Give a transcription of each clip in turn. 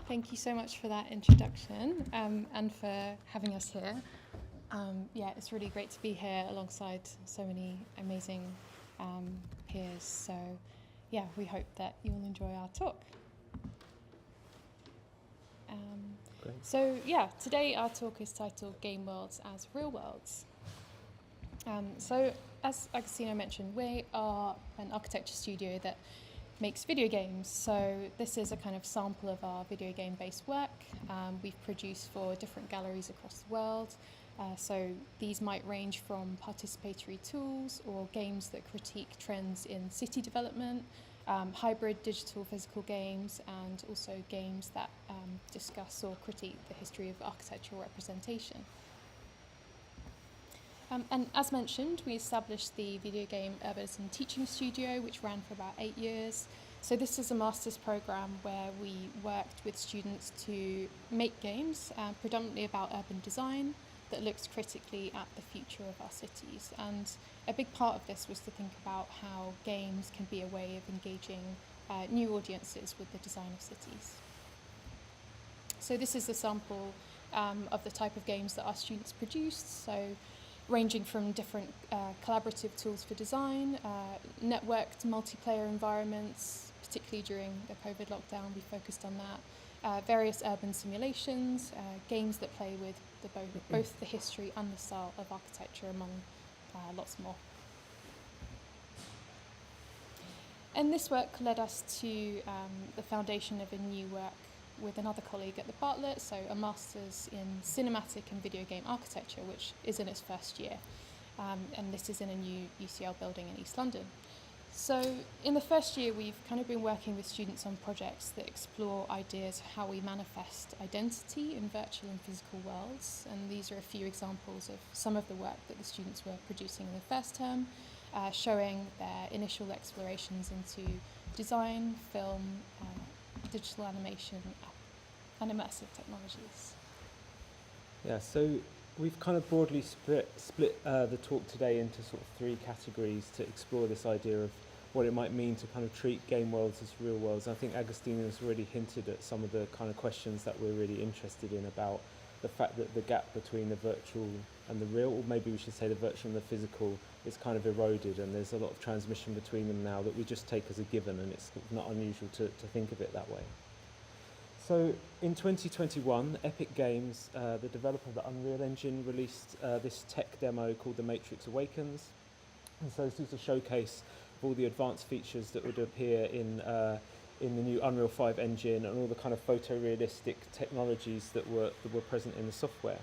Thank you so much for that introduction and for having us here. It's really great to be here alongside so many amazing peers. So, we hope that you'll enjoy our talk. Great. Today our talk is titled Game Worlds as Real Worlds. As Agostino mentioned, we are an architecture studio that makes video games. So this is a kind of sample of our video game-based work we've produced for different galleries across the world. So these might range from participatory tools or games that critique trends in city development, hybrid digital physical games, and also games that discuss or critique the history of architectural representation. And as mentioned, we established the Video Game Urbanism Teaching Studio, which ran for about 8 years. So this is a master's program where we worked with students to make games, predominantly about urban design, that looks critically at the future of our cities. And a big part of this was to think about how games can be a way of engaging new audiences with the design of cities. So this is a sample of the type of games that our students produced. So ranging from different collaborative tools for design, networked multiplayer environments, particularly during the COVID lockdown, we focused on that, various urban simulations, games that play with both the history and the style of architecture, among lots more. And this work led us to the foundation of a new work with another colleague at the Bartlett, so a master's in cinematic and video game architecture, which is in its first year. And this is in a new UCL building in East London. So in the first year, we've kind of been working with students on projects that explore ideas of how we manifest identity in virtual and physical worlds. And these are a few examples of some of the work that the students were producing in the first term, showing their initial explorations into design, film, digital animation, and immersive technologies. Yeah, so we've kind of broadly split the talk today into sort of 3 categories to explore this idea of what it might mean to kind of treat game worlds as real worlds. I think Agostino has already hinted at some of the kind of questions that we're really interested in about the fact that the gap between the virtual and the real, or maybe we should say the virtual and the physical, is kind of eroded, and there's a lot of transmission between them now that we just take as a given, and it's not unusual to think of it that way. So in 2021, Epic Games, the developer of the Unreal Engine, released this tech demo called The Matrix Awakens. And so this is a showcase of all the advanced features that would appear in the new Unreal 5 engine and all the kind of photorealistic technologies that were present in the software.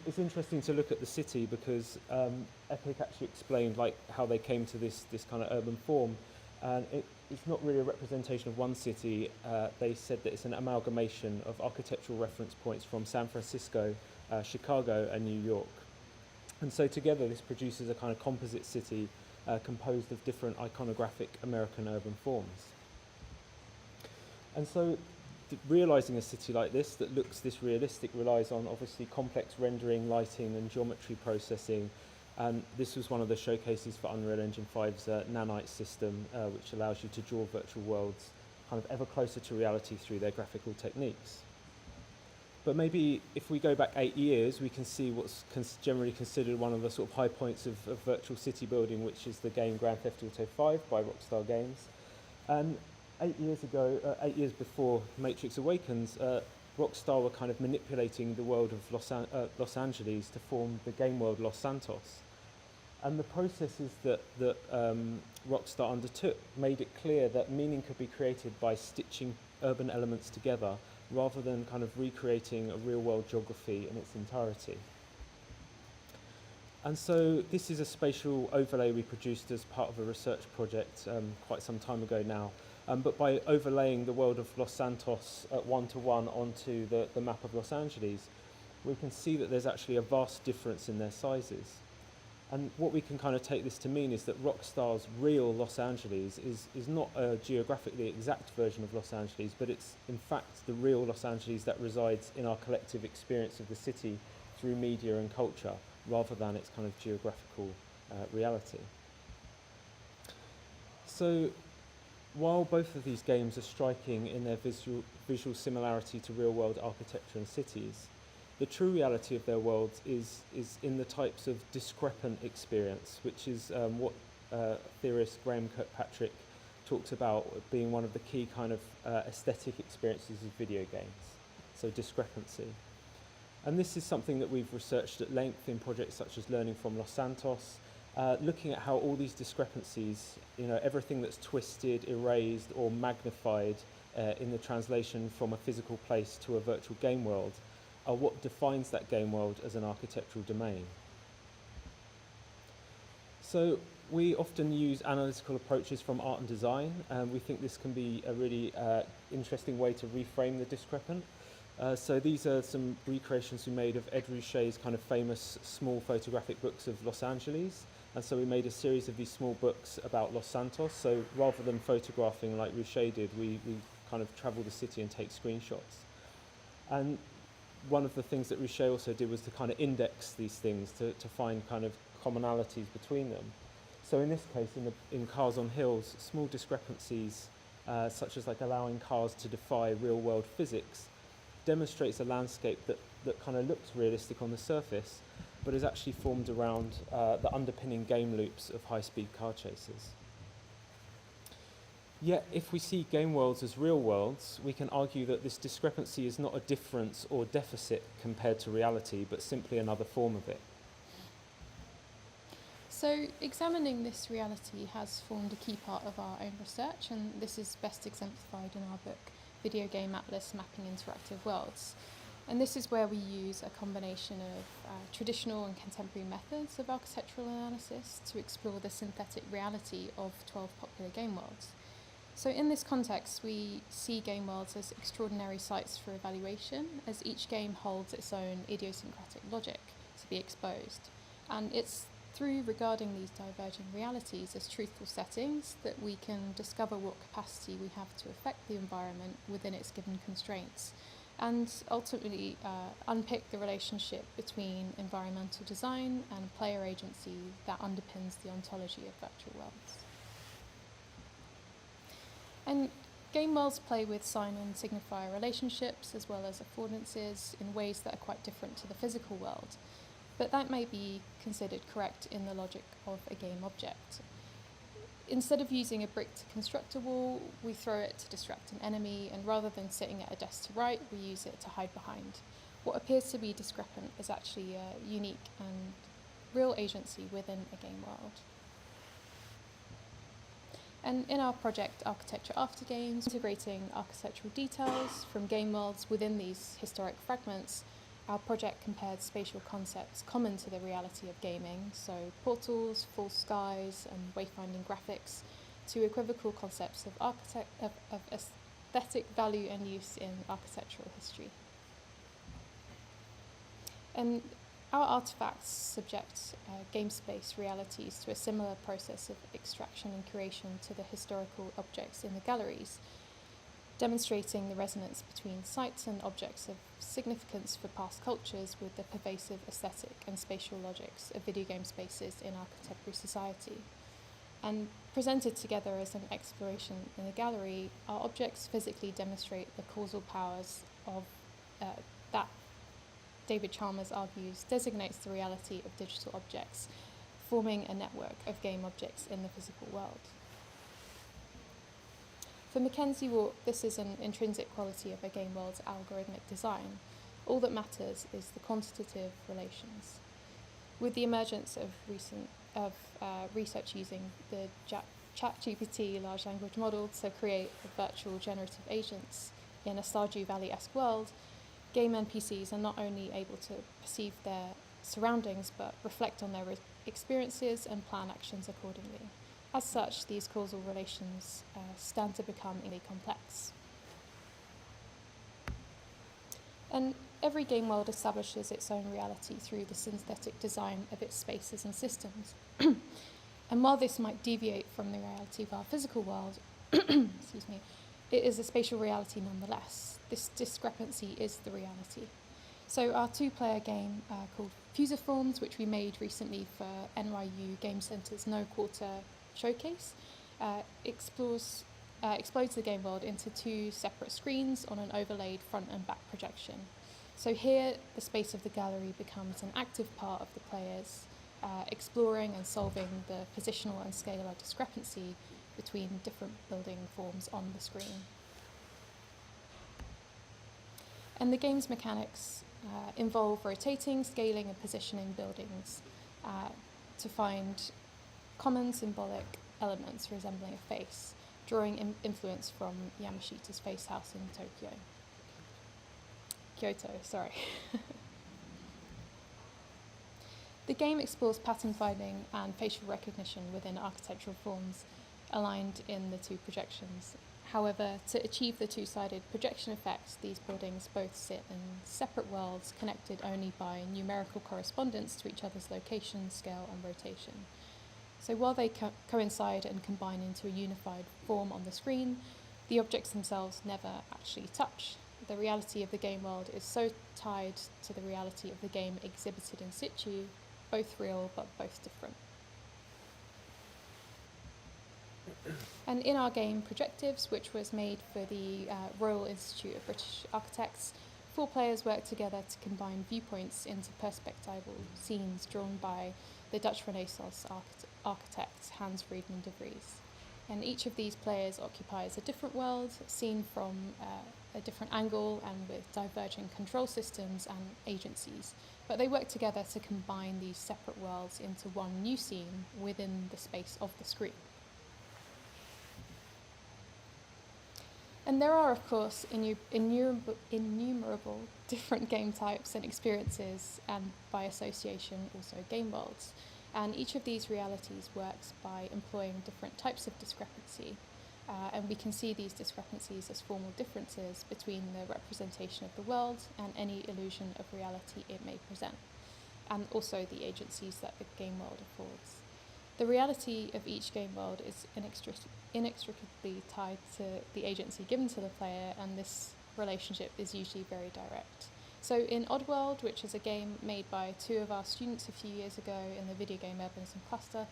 It's interesting to look at the city because Epic actually explained how they came to this kind of urban form, and it's not really a representation of one city. They said that it's an amalgamation of architectural reference points from San Francisco, Chicago, and New York. And so together this produces a kind of composite city composed of different iconographic American urban forms. And so realising a city like this that looks this realistic relies on obviously complex rendering, lighting and geometry processing, and this was one of the showcases for Unreal Engine 5's Nanite system, which allows you to draw virtual worlds kind of ever closer to reality through their graphical techniques. But maybe if we go back 8 years, we can see what's generally considered one of the sort of high points of virtual city building, which is the game Grand Theft Auto 5 by Rockstar Games. And 8 years ago, 8 years before Matrix Awakens, Rockstar were kind of manipulating the world of Los Angeles to form the game world Los Santos. And the processes that Rockstar undertook made it clear that meaning could be created by stitching urban elements together rather than kind of recreating a real-world geography in its entirety. And so this is a spatial overlay we produced as part of a research project quite some time ago now. But by overlaying the world of Los Santos one-to-one onto the map of Los Angeles, we can see that there's actually a vast difference in their sizes. And what we can kind of take this to mean is that Rockstar's real Los Angeles is not a geographically exact version of Los Angeles, but it's in fact the real Los Angeles that resides in our collective experience of the city through media and culture, rather than its kind of geographical reality. So while both of these games are striking in their visual similarity to real-world architecture and cities, the true reality of their worlds is in the types of discrepant experience, which is what theorist Graham Kirkpatrick talks about being one of the key kind of aesthetic experiences of video games, so discrepancy. And this is something that we've researched at length in projects such as Learning from Los Santos, looking at how all these discrepancies, everything that's twisted, erased, or magnified in the translation from a physical place to a virtual game world, are what defines that game world as an architectural domain. So we often use analytical approaches from art and design, and we think this can be a really interesting way to reframe the discrepant. So these are some recreations we made of Ed Ruscha's kind of famous small photographic books of Los Angeles. And so we made a series of these small books about Los Santos. So rather than photographing like Ruscha did, we kind of travel the city and take screenshots. And one of the things that Ruscha also did was to kind of index these things to find kind of commonalities between them. So in this case, in Cars on Hills, small discrepancies, such as like allowing cars to defy real-world physics, demonstrates a landscape that kind of looks realistic on the surface, but is actually formed around the underpinning game loops of high-speed car chases. Yet, if we see game worlds as real worlds, we can argue that this discrepancy is not a difference or deficit compared to reality, but simply another form of it. So examining this reality has formed a key part of our own research, and this is best exemplified in our book, Video Game Atlas Mapping Interactive Worlds. And this is where we use a combination of traditional and contemporary methods of architectural analysis to explore the synthetic reality of 12 popular game worlds. So in this context, we see game worlds as extraordinary sites for evaluation, as each game holds its own idiosyncratic logic to be exposed. And it's through regarding these diverging realities as truthful settings that we can discover what capacity we have to affect the environment within its given constraints, and ultimately unpick the relationship between environmental design and player agency that underpins the ontology of virtual worlds. And game worlds play with sign and signifier relationships as well as affordances in ways that are quite different to the physical world, but that may be considered correct in the logic of a game object. Instead of using a brick to construct a wall, we throw it to distract an enemy, and rather than sitting at a desk to write, we use it to hide behind. What appears to be discrepant is actually a unique and real agency within a game world. And in our project Architecture After Games, integrating architectural details from game worlds within these historic fragments, our project compared spatial concepts common to the reality of gaming, so portals, false skies, and wayfinding graphics, to equivocal concepts of aesthetic value and use in architectural history. And our artifacts subject game space realities to a similar process of extraction and curation to the historical objects in the galleries, demonstrating the resonance between sites and objects of significance for past cultures with the pervasive aesthetic and spatial logics of video game spaces in our contemporary society. And presented together as an exploration in the gallery, our objects physically demonstrate the causal powers of that David Chalmers argues designates the reality of digital objects, forming a network of game objects in the physical world. For Mackenzie Ward, this is an intrinsic quality of a game world's algorithmic design. All that matters is the quantitative relations. With the emergence of research using the ChatGPT large language model to create virtual generative agents in a Stardew Valley-esque world, game NPCs are not only able to perceive their surroundings, but reflect on their experiences and plan actions accordingly. As such, these causal relations stand to become increasingly complex. And every game world establishes its own reality through the synthetic design of its spaces and systems. And while this might deviate from the reality of our physical world, excuse me, it is a spatial reality nonetheless. This discrepancy is the reality. So our two-player game called Fusiforms, which we made recently for NYU Game Center's No Quarter showcase, explores explodes the game world into two separate screens on an overlaid front and back projection. So here, the space of the gallery becomes an active part of the players, exploring and solving the positional and scalar discrepancy between different building forms on the screen. And the game's mechanics involve rotating, scaling, and positioning buildings to find common symbolic elements resembling a face, drawing influence from Yamashita's face house in Kyoto, sorry. The game explores pattern finding and facial recognition within architectural forms aligned in the two projections. However, to achieve the two-sided projection effect, these buildings both sit in separate worlds connected only by numerical correspondence to each other's location, scale, and rotation. So while they coincide and combine into a unified form on the screen, the objects themselves never actually touch. The reality of the game world is so tied to the reality of the game exhibited in situ, both real but both different. And in our game Projectives, which was made for the Royal Institute of British Architects, 4 players work together to combine viewpoints into perspectival scenes drawn by the Dutch Renaissance architect Hans Friedman de Vries. And each of these players occupies a different world, seen from a different angle and with diverging control systems and agencies. But they work together to combine these separate worlds into one new scene within the space of the screen. And there are, of course, innumerable different game types and experiences, and by association, also game worlds. And each of these realities works by employing different types of discrepancy. And we can see these discrepancies as formal differences between the representation of the world and any illusion of reality it may present, and also the agencies that the game world affords. The reality of each game world is inextricably tied to the agency given to the player, and this relationship is usually very direct. So in Oddworld, which is a game made by 2 of our students a few years ago in the video game Urbanism cluster,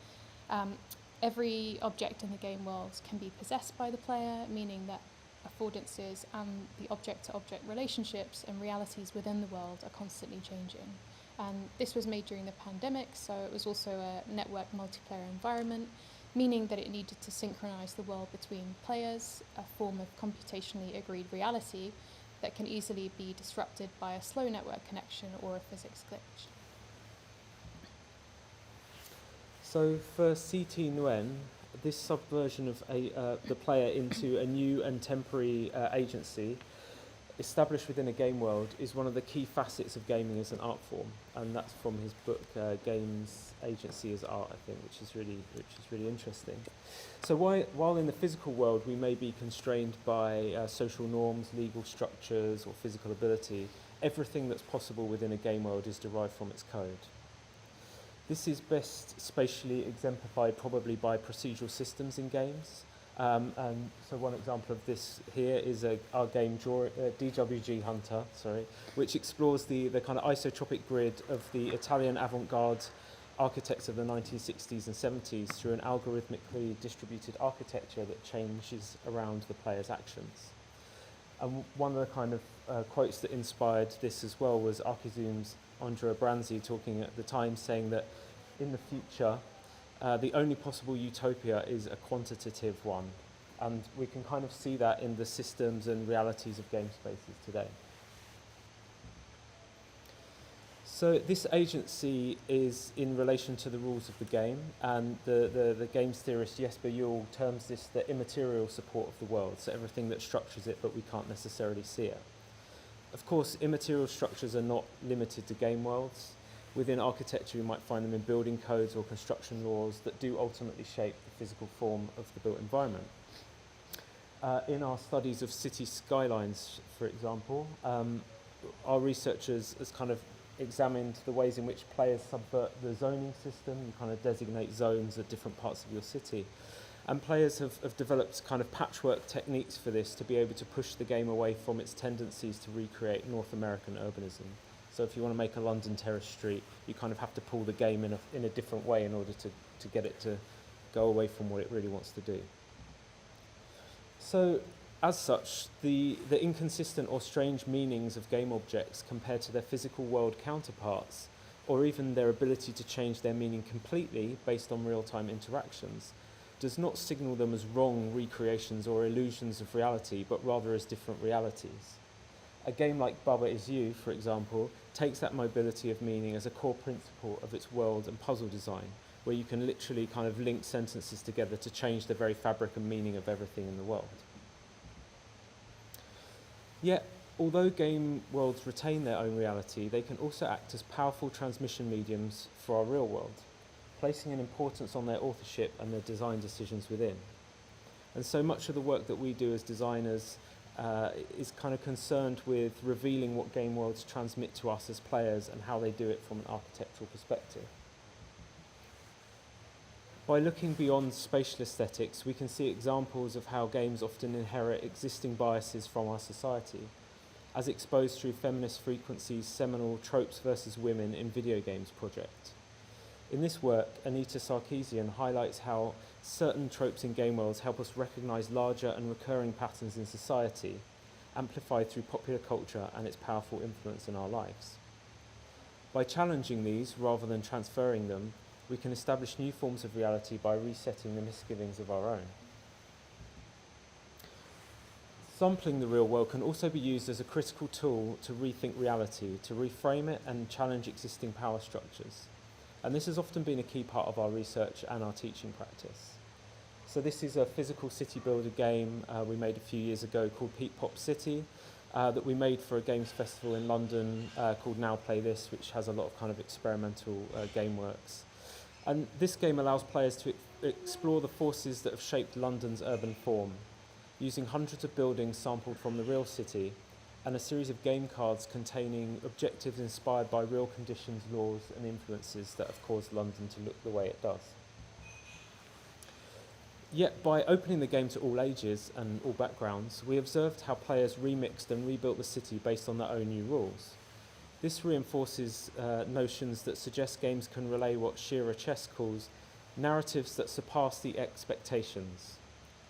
every object in the game world can be possessed by the player, meaning that affordances and the object-to-object relationships and realities within the world are constantly changing. And this was made during the pandemic, so it was also a network multiplayer environment, meaning that it needed to synchronize the world between players, a form of computationally agreed reality that can easily be disrupted by a slow network connection or a physics glitch. So for CT Nguyen, this subversion of the player into a new and temporary agency established within a game world is one of the key facets of gaming as an art form, and that's from his book Games Agency as Art, I think, which is really interesting. So while in the physical world we may be constrained by social norms, legal structures, or physical ability, everything that's possible within a game world is derived from its code. This is best spatially exemplified probably by procedural systems in games. And so one example of this here is our game DWG Hunter, which explores the kind of isotropic grid of the Italian avant-garde architects of the 1960s and 70s through an algorithmically distributed architecture that changes around the player's actions. And one of the kind of quotes that inspired this as well was Archizoom's Andrea Branzi talking at the time, saying that in the future, the only possible utopia is a quantitative one. And we can kind of see that in the systems and realities of game spaces today. So this agency is in relation to the rules of the game, and the games theorist Jesper Juul terms this the immaterial support of the world, so everything that structures it but we can't necessarily see it. Of course, immaterial structures are not limited to game worlds. Within architecture, you might find them in building codes or construction laws that do ultimately shape the physical form of the built environment. In our studies of city skylines, for example, our researchers has kind of examined the ways in which players subvert the zoning system. You kind of designate zones at different parts of your city. And players have developed kind of patchwork techniques for this to be able to push the game away from its tendencies to recreate North American urbanism. So if you want to make a London terrace street, you kind of have to pull the game in a different way in order to get it to go away from what it really wants to do. So, as such, the inconsistent or strange meanings of game objects compared to their physical world counterparts, or even their ability to change their meaning completely based on real-time interactions, does not signal them as wrong recreations or illusions of reality, but rather as different realities. A game like Bubba Is You, for example, takes that mobility of meaning as a core principle of its world and puzzle design, where you can literally kind of link sentences together to change the very fabric and meaning of everything in the world. Yet, although game worlds retain their own reality, they can also act as powerful transmission mediums for our real world, placing an importance on their authorship and their design decisions within. And so much of the work that we do as designers is kind of concerned with revealing what game worlds transmit to us as players and how they do it from an architectural perspective. By looking beyond spatial aesthetics, we can see examples of how games often inherit existing biases from our society, as exposed through Feminist Frequency's seminal Tropes versus Women in Video Games project. In this work, Anita Sarkeesian highlights how certain tropes in game worlds help us recognise larger and recurring patterns in society, amplified through popular culture and its powerful influence in our lives. By challenging these rather than transferring them, we can establish new forms of reality by resetting the misgivings of our own. Sampling the real world can also be used as a critical tool to rethink reality, to reframe it and challenge existing power structures. And this has often been a key part of our research and our teaching practice. So this is a physical city builder game we made a few years ago called Peep Pop City, that we made for a games festival in London called Now Play This, which has a lot of kind of experimental game works. And this game allows players to explore the forces that have shaped London's urban form, using hundreds of buildings sampled from the real city and a series of game cards containing objectives inspired by real conditions, laws and influences that have caused London to look the way it does. Yet by opening the game to all ages and all backgrounds, we observed how players remixed and rebuilt the city based on their own new rules. This reinforces notions that suggest games can relay what Shira Chess calls narratives that surpass the expectations,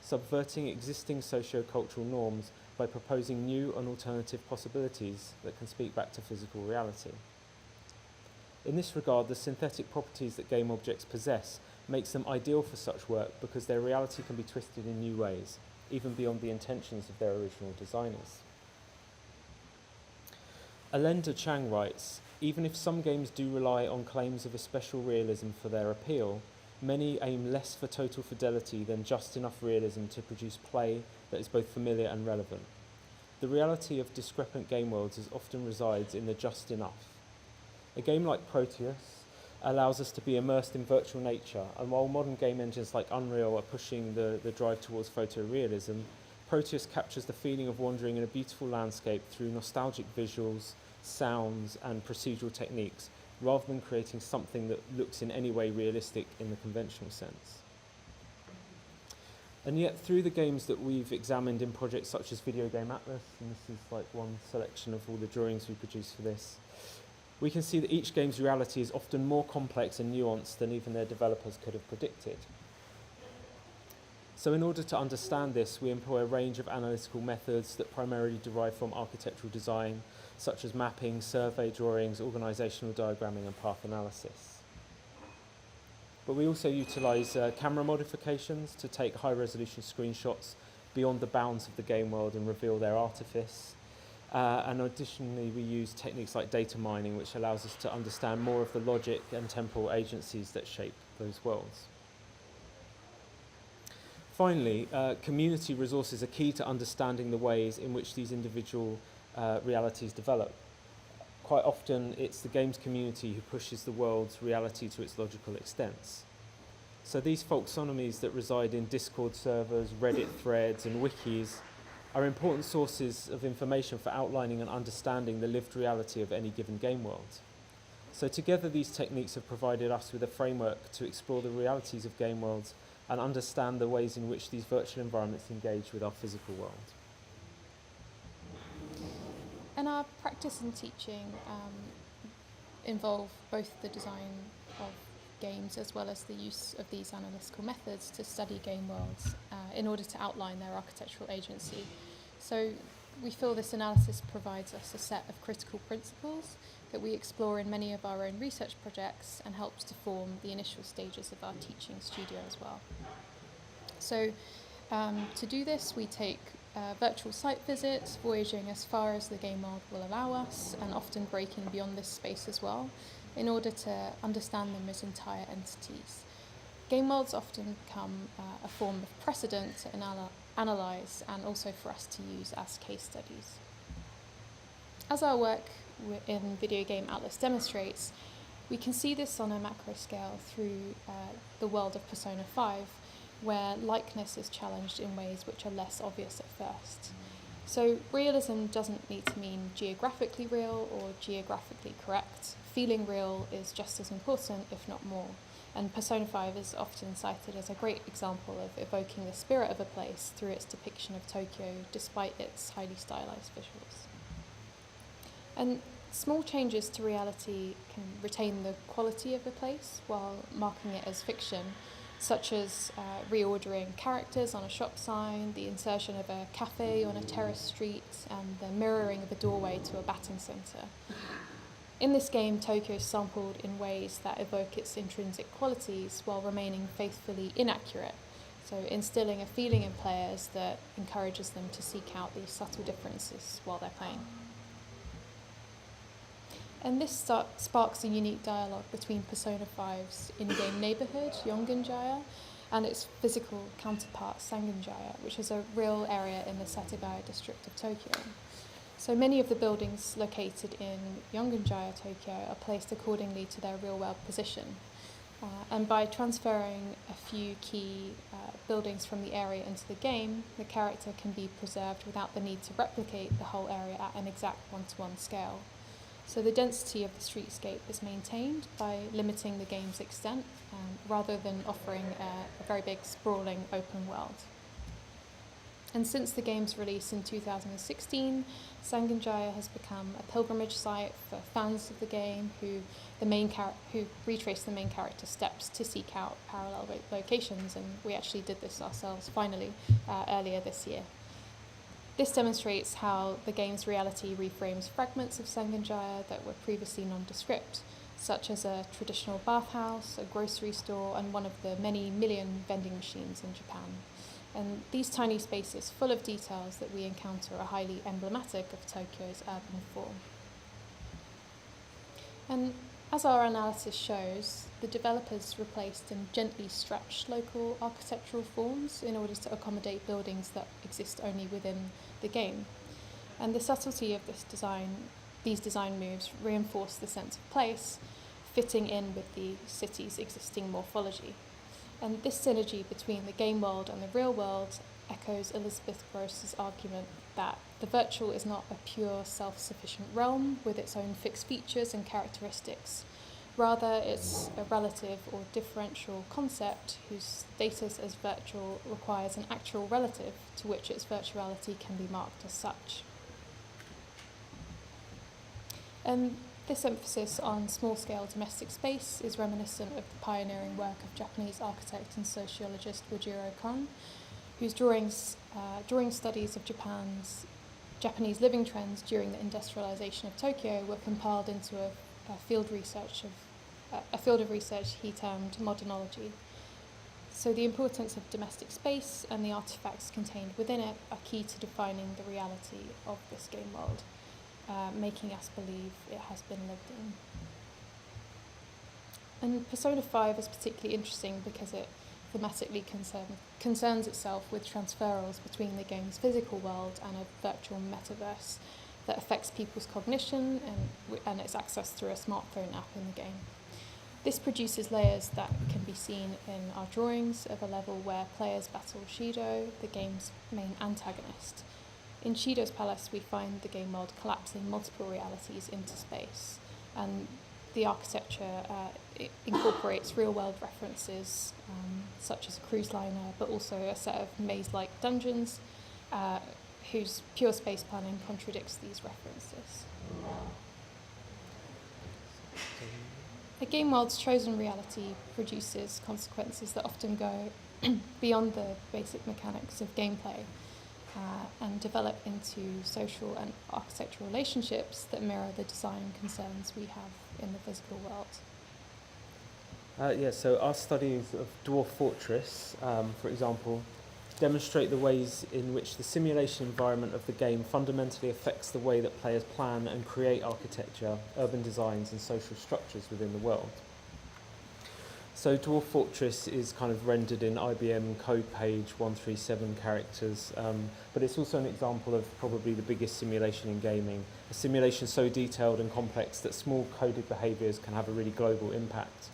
subverting existing socio-cultural norms by proposing new and alternative possibilities that can speak back to physical reality. In this regard, the synthetic properties that game objects possess makes them ideal for such work because their reality can be twisted in new ways, even beyond the intentions of their original designers. Alenda Chang writes, even if some games do rely on claims of a special realism for their appeal, many aim less for total fidelity than just enough realism to produce play that is both familiar and relevant. The reality of discrepant game worlds often resides in the just enough. A game like Proteus allows us to be immersed in virtual nature, and while modern game engines like Unreal are pushing the drive towards photorealism, Proteus captures the feeling of wandering in a beautiful landscape through nostalgic visuals, sounds and procedural techniques, rather than creating something that looks in any way realistic in the conventional sense. And yet, through the games that we've examined in projects such as Video Game Atlas, and this is like one selection of all the drawings we produced for this, we can see that each game's reality is often more complex and nuanced than even their developers could have predicted. So in order to understand this, we employ a range of analytical methods that primarily derive from architectural design, such as mapping, survey drawings, organisational diagramming and path analysis. But we also utilise camera modifications to take high-resolution screenshots beyond the bounds of the game world and reveal their artifice. And additionally, we use techniques like data mining, which allows us to understand more of the logic and temporal agencies that shape those worlds. Finally, community resources are key to understanding the ways in which these individual realities develop. Quite often, it's the games community who pushes the world's reality to its logical extents. So these folksonomies that reside in Discord servers, Reddit threads, and wikis are important sources of information for outlining and understanding the lived reality of any given game world. So together, these techniques have provided us with a framework to explore the realities of game worlds and understand the ways in which these virtual environments engage with our physical world. And our practice and teaching involve both the design of games as well as the use of these analytical methods to study game worlds in order to outline their architectural agency. So we feel this analysis provides us a set of critical principles that we explore in many of our own research projects and helps to form the initial stages of our teaching studio as well. So to do this, we take virtual site visits, voyaging as far as the game world will allow us, and often breaking beyond this space as well, in order to understand them as entire entities. Game worlds often become a form of precedent to analyse and also for us to use as case studies. As our work in Video Game Atlas demonstrates, we can see this on a macro scale through the world of Persona 5, where likeness is challenged in ways which are less obvious at first. So realism doesn't need to mean geographically real or geographically correct. Feeling real is just as important, if not more. And Persona 5 is often cited as a great example of evoking the spirit of a place through its depiction of Tokyo, despite its highly stylized visuals. And small changes to reality can retain the quality of a place while marking it as fiction, such as reordering characters on a shop sign, the insertion of a cafe on a terrace street, and the mirroring of a doorway to a batting centre. In this game, Tokyo is sampled in ways that evoke its intrinsic qualities while remaining faithfully inaccurate, so instilling a feeling in players that encourages them to seek out these subtle differences while they're playing. And this sparks a unique dialogue between Persona 5's in-game neighbourhood, Yongan-jaya, and its physical counterpart, Sangen-jaya, which is a real area in the Setagaya district of Tokyo. So many of the buildings located in Yongan-jaya, Tokyo, are placed accordingly to their real-world position. And by transferring a few key buildings from the area into the game, the character can be preserved without the need to replicate the whole area at an exact one-to-one scale. So the density of the streetscape is maintained by limiting the game's extent rather than offering a very big sprawling open world. And since the game's release in 2016, Sangen-jaya has become a pilgrimage site for fans of the game who retrace the main character's steps to seek out parallel locations, and we actually did this ourselves finally earlier this year. This demonstrates how the game's reality reframes fragments of Sangen-jaya that were previously nondescript, such as a traditional bathhouse, a grocery store, and one of the many million vending machines in Japan. And these tiny spaces, full of details that we encounter, are highly emblematic of Tokyo's urban form. And as our analysis shows, the developers replaced and gently stretched local architectural forms in order to accommodate buildings that exist only within the game. And the subtlety of these design moves reinforce the sense of place, fitting in with the city's existing morphology. And this synergy between the game world and the real world echoes Elizabeth Gross's argument that the virtual is not a pure self-sufficient realm with its own fixed features and characteristics. Rather, it's a relative or differential concept whose status as virtual requires an actual relative to which its virtuality can be marked as such. This emphasis on small-scale domestic space is reminiscent of the pioneering work of Japanese architect and sociologist Wojiro Kon, whose drawing studies of Japanese living trends during the industrialization of Tokyo were compiled into a field of research he termed modernology. So the importance of domestic space and the artifacts contained within it are key to defining the reality of this game world, making us believe it has been lived in. And Persona 5 is particularly interesting because it thematically concerns itself with transferals between the game's physical world and a virtual metaverse that affects people's cognition and its access through a smartphone app in the game. This produces layers that can be seen in our drawings of a level where players battle Shido, the game's main antagonist. In Shido's palace, we find the game world collapsing multiple realities into space, and the architecture incorporates real-world references, such as a cruise liner, but also a set of maze-like dungeons, whose pure space planning contradicts these references. A game world's chosen reality produces consequences that often go beyond the basic mechanics of gameplay and develop into social and architectural relationships that mirror the design concerns we have in the physical world. So our studies of Dwarf Fortress, for example, demonstrate the ways in which the simulation environment of the game fundamentally affects the way that players plan and create architecture, urban designs and social structures within the world. So Dwarf Fortress is kind of rendered in IBM code page 137 characters, but it's also an example of probably the biggest simulation in gaming, a simulation so detailed and complex that small coded behaviours can have a really global impact.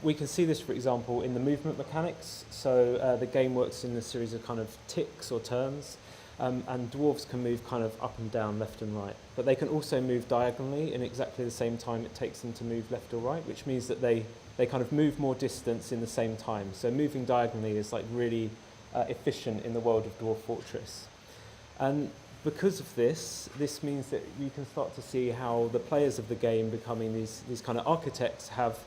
We can see this, for example, in the movement mechanics. So the game works in a series of kind of ticks or turns, and dwarves can move kind of up and down, left and right. But they can also move diagonally in exactly the same time it takes them to move left or right, which means that they kind of move more distance in the same time. So moving diagonally is like really efficient in the world of Dwarf Fortress. And because of this means that you can start to see how the players of the game, becoming these kind of architects, have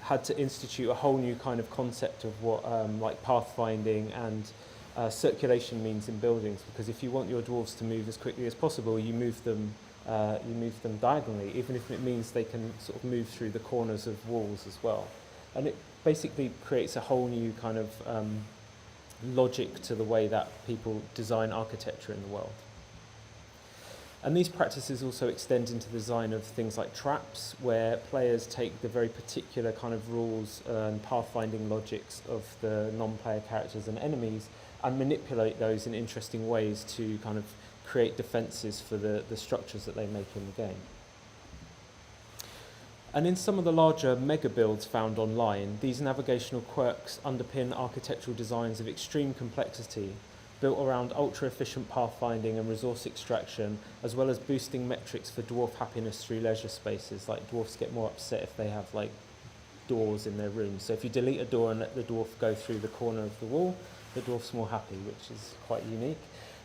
had to institute a whole new kind of concept of what like pathfinding and circulation means in buildings. Because if you want your dwarves to move as quickly as possible, you move them diagonally, even if it means they can sort of move through the corners of walls as well. And it basically creates a whole new kind of logic to the way that people design architecture in the world. And these practices also extend into the design of things like traps, where players take the very particular kind of rules and pathfinding logics of the non-player characters and enemies and manipulate those in interesting ways to kind of create defences for the structures that they make in the game. And in some of the larger mega builds found online, these navigational quirks underpin architectural designs of extreme complexity, built around ultra-efficient pathfinding and resource extraction, as well as boosting metrics for dwarf happiness through leisure spaces. Like, dwarfs get more upset if they have like doors in their rooms. So if you delete a door and let the dwarf go through the corner of the wall, the dwarf's more happy, which is quite unique.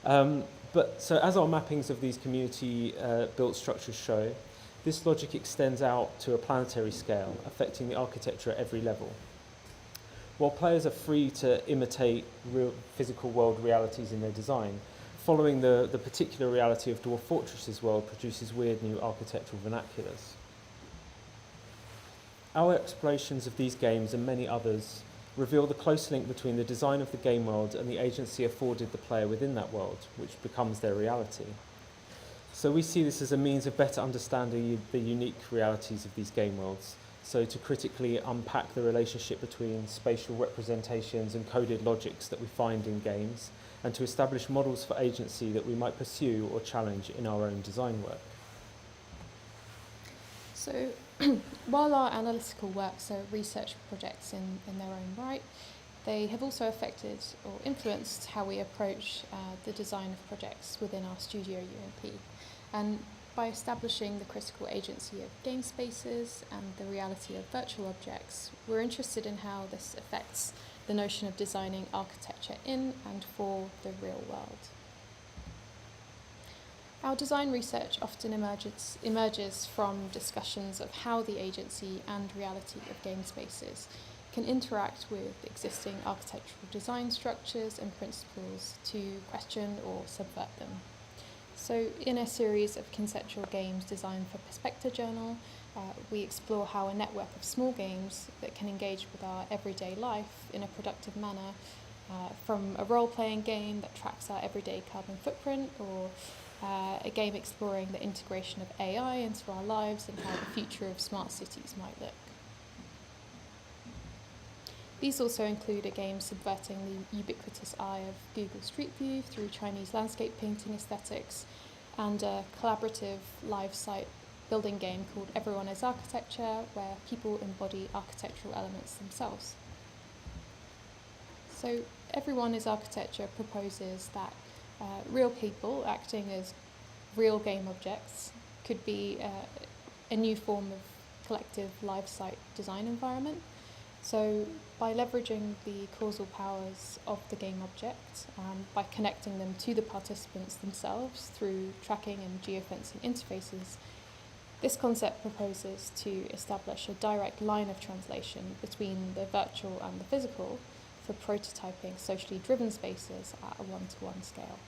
So as our mappings of these community built structures show, this logic extends out to a planetary scale, affecting the architecture at every level. While players are free to imitate real physical world realities in their design, following the particular reality of Dwarf Fortress's world produces weird new architectural vernaculars. Our explorations of these games and many others reveal the close link between the design of the game world and the agency afforded the player within that world, which becomes their reality. So we see this as a means of better understanding the unique realities of these game worlds. So to critically unpack the relationship between spatial representations and coded logics that we find in games, and to establish models for agency that we might pursue or challenge in our own design work. So while our analytical works are research projects in their own right, they have also affected or influenced how we approach the design of projects within our studio UMP. And by establishing the critical agency of game spaces and the reality of virtual objects, we're interested in how this affects the notion of designing architecture in and for the real world. Our design research often emerges from discussions of how the agency and reality of game spaces can interact with existing architectural design structures and principles to question or subvert them. So in a series of conceptual games designed for Perspecta Journal, we explore how a network of small games that can engage with our everyday life in a productive manner, from a role-playing game that tracks our everyday carbon footprint, or a game exploring the integration of AI into our lives and how the future of smart cities might look. These also include a game subverting the ubiquitous eye of Google Street View through Chinese landscape painting aesthetics, and a collaborative live site building game called Everyone is Architecture, where people embody architectural elements themselves. So Everyone is Architecture proposes that real people acting as real game objects could be a new form of collective live site design environment. So by leveraging the causal powers of the game object, by connecting them to the participants themselves through tracking and geofencing interfaces, This concept proposes to establish a direct line of translation between the virtual and the physical for prototyping socially driven spaces at a one-to-one scale.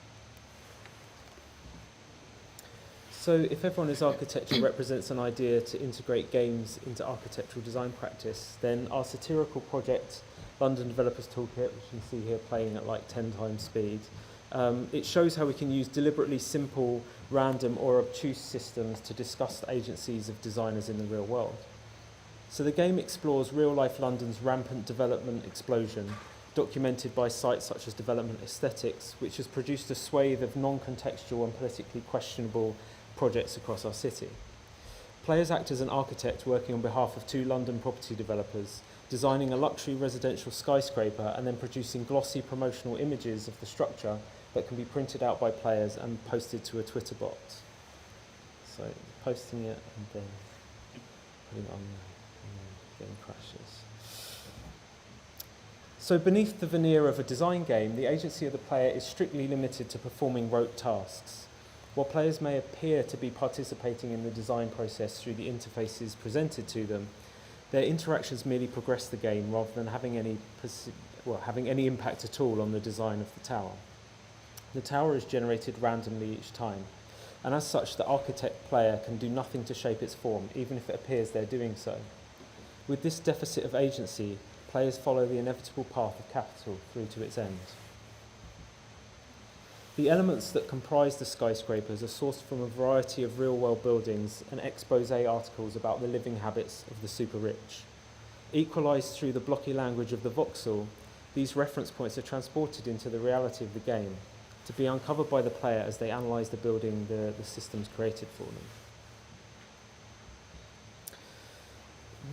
So if Everyone is Architecture represents an idea to integrate games into architectural design practice, then our satirical project, London Developers Toolkit, which you can see here playing at like 10 times speed, it shows how we can use deliberately simple, random or obtuse systems to discuss the agencies of designers in the real world. So the game explores real-life London's rampant development explosion, documented by sites such as Development Aesthetics, which has produced a swathe of non-contextual and politically questionable projects across our city. Players act as an architect working on behalf of 2 London property developers, designing a luxury residential skyscraper and then producing glossy promotional images of the structure that can be printed out by players and posted to a Twitter bot. So posting it and then putting it on and then getting crashes. So beneath the veneer of a design game, the agency of the player is strictly limited to performing rote tasks. While players may appear to be participating in the design process through the interfaces presented to them, their interactions merely progress the game rather than having any impact at all on the design of the tower. The tower is generated randomly each time, and as such the architect player can do nothing to shape its form, even if it appears they're doing so. With this deficit of agency, players follow the inevitable path of capital through to its end. The elements that comprise the skyscrapers are sourced from a variety of real-world buildings and expose articles about the living habits of the super-rich. Equalised through the blocky language of the voxel, these reference points are transported into the reality of the game, to be uncovered by the player as they analyse the building the systems created for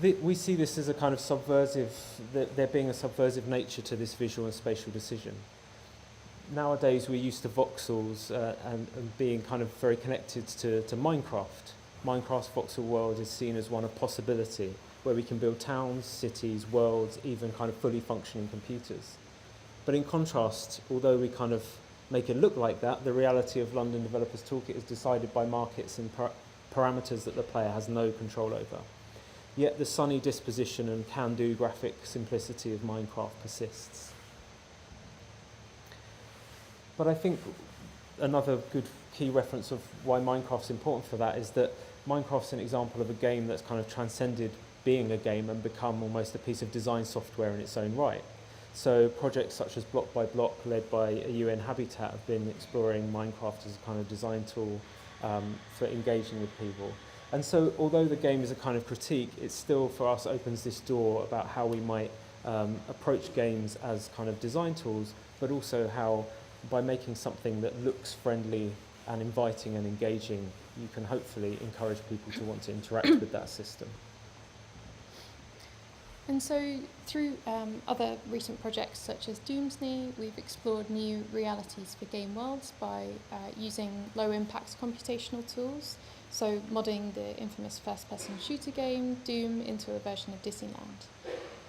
them. We see this as a kind of subversive, there being a subversive nature to this visual and spatial decision. Nowadays we're used to voxels and being kind of very connected to Minecraft. Minecraft's voxel world is seen as one of possibility, where we can build towns, cities, worlds, even kind of fully functioning computers. But in contrast, although we kind of make it look like that, the reality of London Developers Toolkit is decided by markets and parameters that the player has no control over. Yet the sunny disposition and can-do graphic simplicity of Minecraft persists. But I think another good key reference of why Minecraft's important for that is that Minecraft's an example of a game that's kind of transcended being a game and become almost a piece of design software in its own right. So projects such as Block by Block, led by a UN Habitat, have been exploring Minecraft as a kind of design tool for engaging with people. And so although the game is a kind of critique, it still for us opens this door about how we might approach games as kind of design tools, but also how by making something that looks friendly and inviting and engaging, you can hopefully encourage people to want to interact with that system. And so through other recent projects such as Doomsday, we've explored new realities for game worlds by using low-impact computational tools, so modding the infamous first-person shooter game Doom into a version of Disneyland.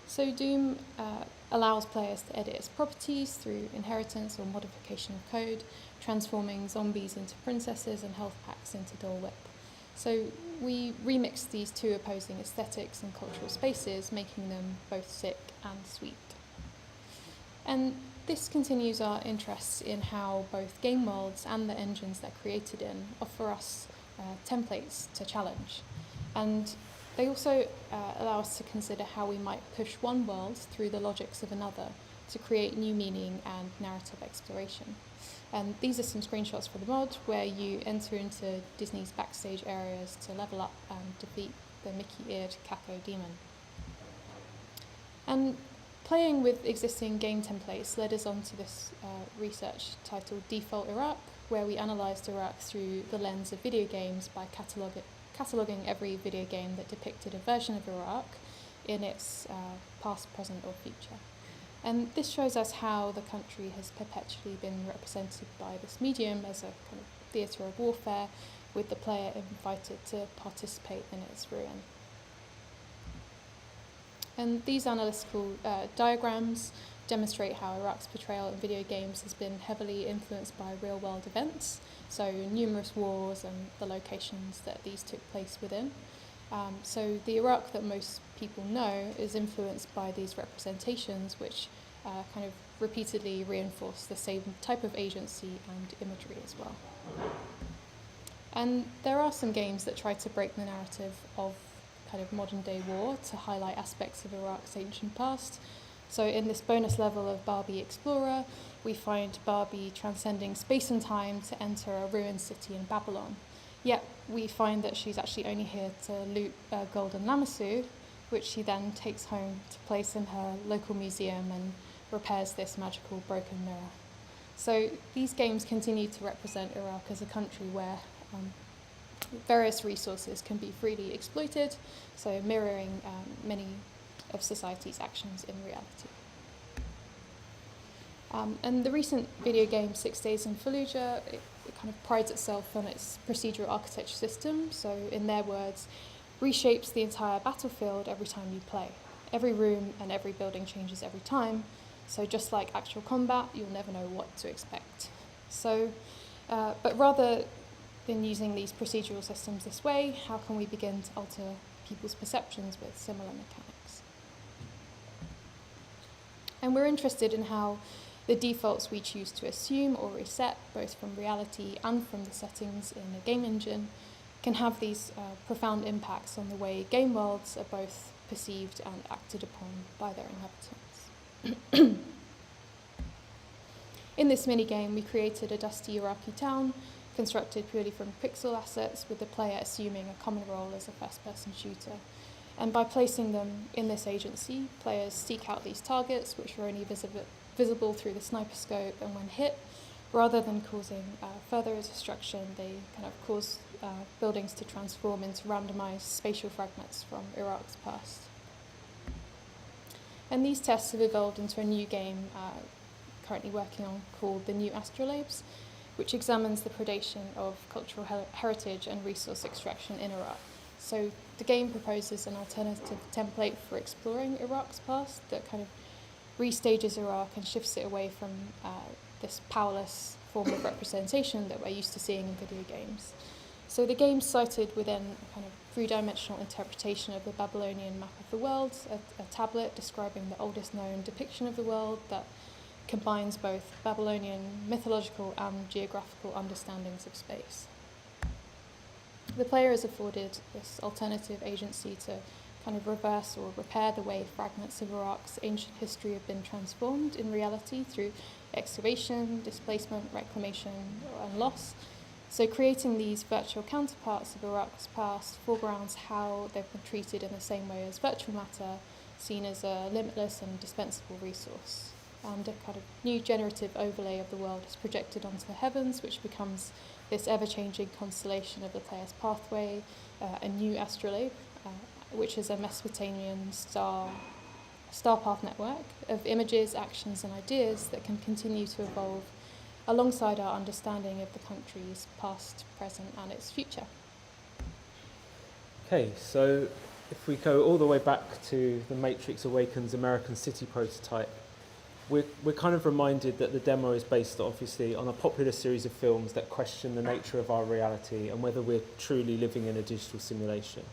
So Doom allows players to edit its properties through inheritance or modification of code, transforming zombies into princesses and health packs into Dole Whip. So we remixed these two opposing aesthetics and cultural spaces, making them both sick and sweet. And this continues our interests in how both game worlds and the engines they're created in offer us templates to challenge. And they also allow us to consider how we might push one world through the logics of another to create new meaning and narrative exploration. And these are some screenshots for the mod where you enter into Disney's backstage areas to level up and defeat the Mickey-eared Kako demon. And playing with existing game templates led us on to this research titled Default Iraq, where we analysed Iraq through the lens of video games by cataloguing every video game that depicted a version of Iraq in its past, present or future. And this shows us how the country has perpetually been represented by this medium as a kind of theatre of warfare, with the player invited to participate in its ruin. And these analytical diagrams demonstrate how Iraq's portrayal in video games has been heavily influenced by real-world events, so numerous wars and the locations that these took place within. So the Iraq that most people know is influenced by these representations, which kind of repeatedly reinforce the same type of agency and imagery as well. And there are some games that try to break the narrative of kind of modern day war to highlight aspects of Iraq's ancient past. So in this bonus level of Barbie Explorer, we find Barbie transcending space and time to enter a ruined city in Babylon. Yet we find that she's actually only here to loot a golden lamassu, which she then takes home to place in her local museum and repairs this magical broken mirror. So these games continue to represent Iraq as a country where various resources can be freely exploited, so mirroring many of society's actions in reality. And the recent video game 6 Days in Fallujah, it kind of prides itself on its procedural architecture system, so in their words, reshapes the entire battlefield every time you play. Every room and every building changes every time, so just like actual combat, you'll never know what to expect. So, but rather than using these procedural systems this way, how can we begin to alter people's perceptions with similar mechanics? And we're interested in how the defaults we choose to assume or reset, both from reality and from the settings in a game engine, can have these profound impacts on the way game worlds are both perceived and acted upon by their inhabitants. In this minigame, we created a dusty Iraqi town constructed purely from pixel assets, with the player assuming a common role as a first-person shooter. And by placing them in this agency, players seek out these targets, which are only visible through the sniper scope, and when hit, rather than causing further destruction, they kind of cause buildings to transform into randomized spatial fragments from Iraq's past. And these tests have evolved into a new game currently working on called The New Astrolabes, which examines the predation of cultural heritage and resource extraction in Iraq. So the game proposes an alternative template for exploring Iraq's past that kind of restages Iraq and shifts it away from this powerless form of representation that we're used to seeing in video games. So the game's cited within a kind of three-dimensional interpretation of the Babylonian map of the world, a tablet describing the oldest known depiction of the world that combines both Babylonian mythological and geographical understandings of space. The player is afforded this alternative agency to kind of reverse or repair the way fragments of Iraq's ancient history have been transformed in reality through excavation, displacement, reclamation, and loss. So creating these virtual counterparts of Iraq's past foregrounds how they've been treated in the same way as virtual matter, seen as a limitless and dispensable resource. And a kind of new generative overlay of the world is projected onto the heavens, which becomes this ever-changing constellation of the player's pathway, a new astrolabe, which is a Mesopotamian star path network of images, actions, and ideas that can continue to evolve alongside our understanding of the country's past, present, and its future. Okay, so if we go all the way back to the Matrix Awakens American City prototype, we're kind of reminded that the demo is based, obviously, on a popular series of films that question the nature of our reality and whether we're truly living in a digital simulation.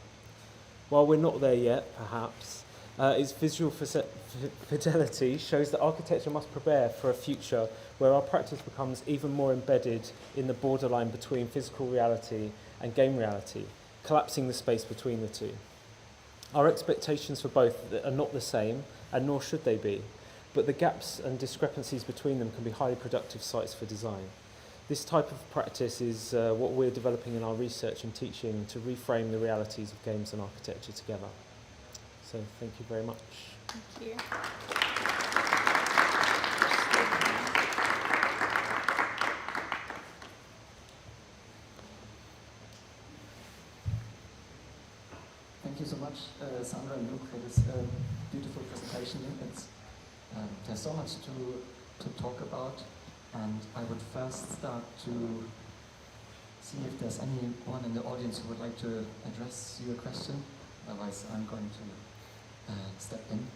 While we're not there yet, perhaps, its visual fidelity shows that architecture must prepare for a future where our practice becomes even more embedded in the borderline between physical reality and game reality, collapsing the space between the two. Our expectations for both are not the same, and nor should they be, but the gaps and discrepancies between them can be highly productive sites for design. This type of practice is what we're developing in our research and teaching to reframe the realities of games and architecture together. So thank you very much. Thank you. Thank you so much, Sandra and Luke, for this beautiful presentation. There's so much to talk about, and I would first start to see if there's anyone in the audience who would like to address your question. Otherwise, I'm going to step in.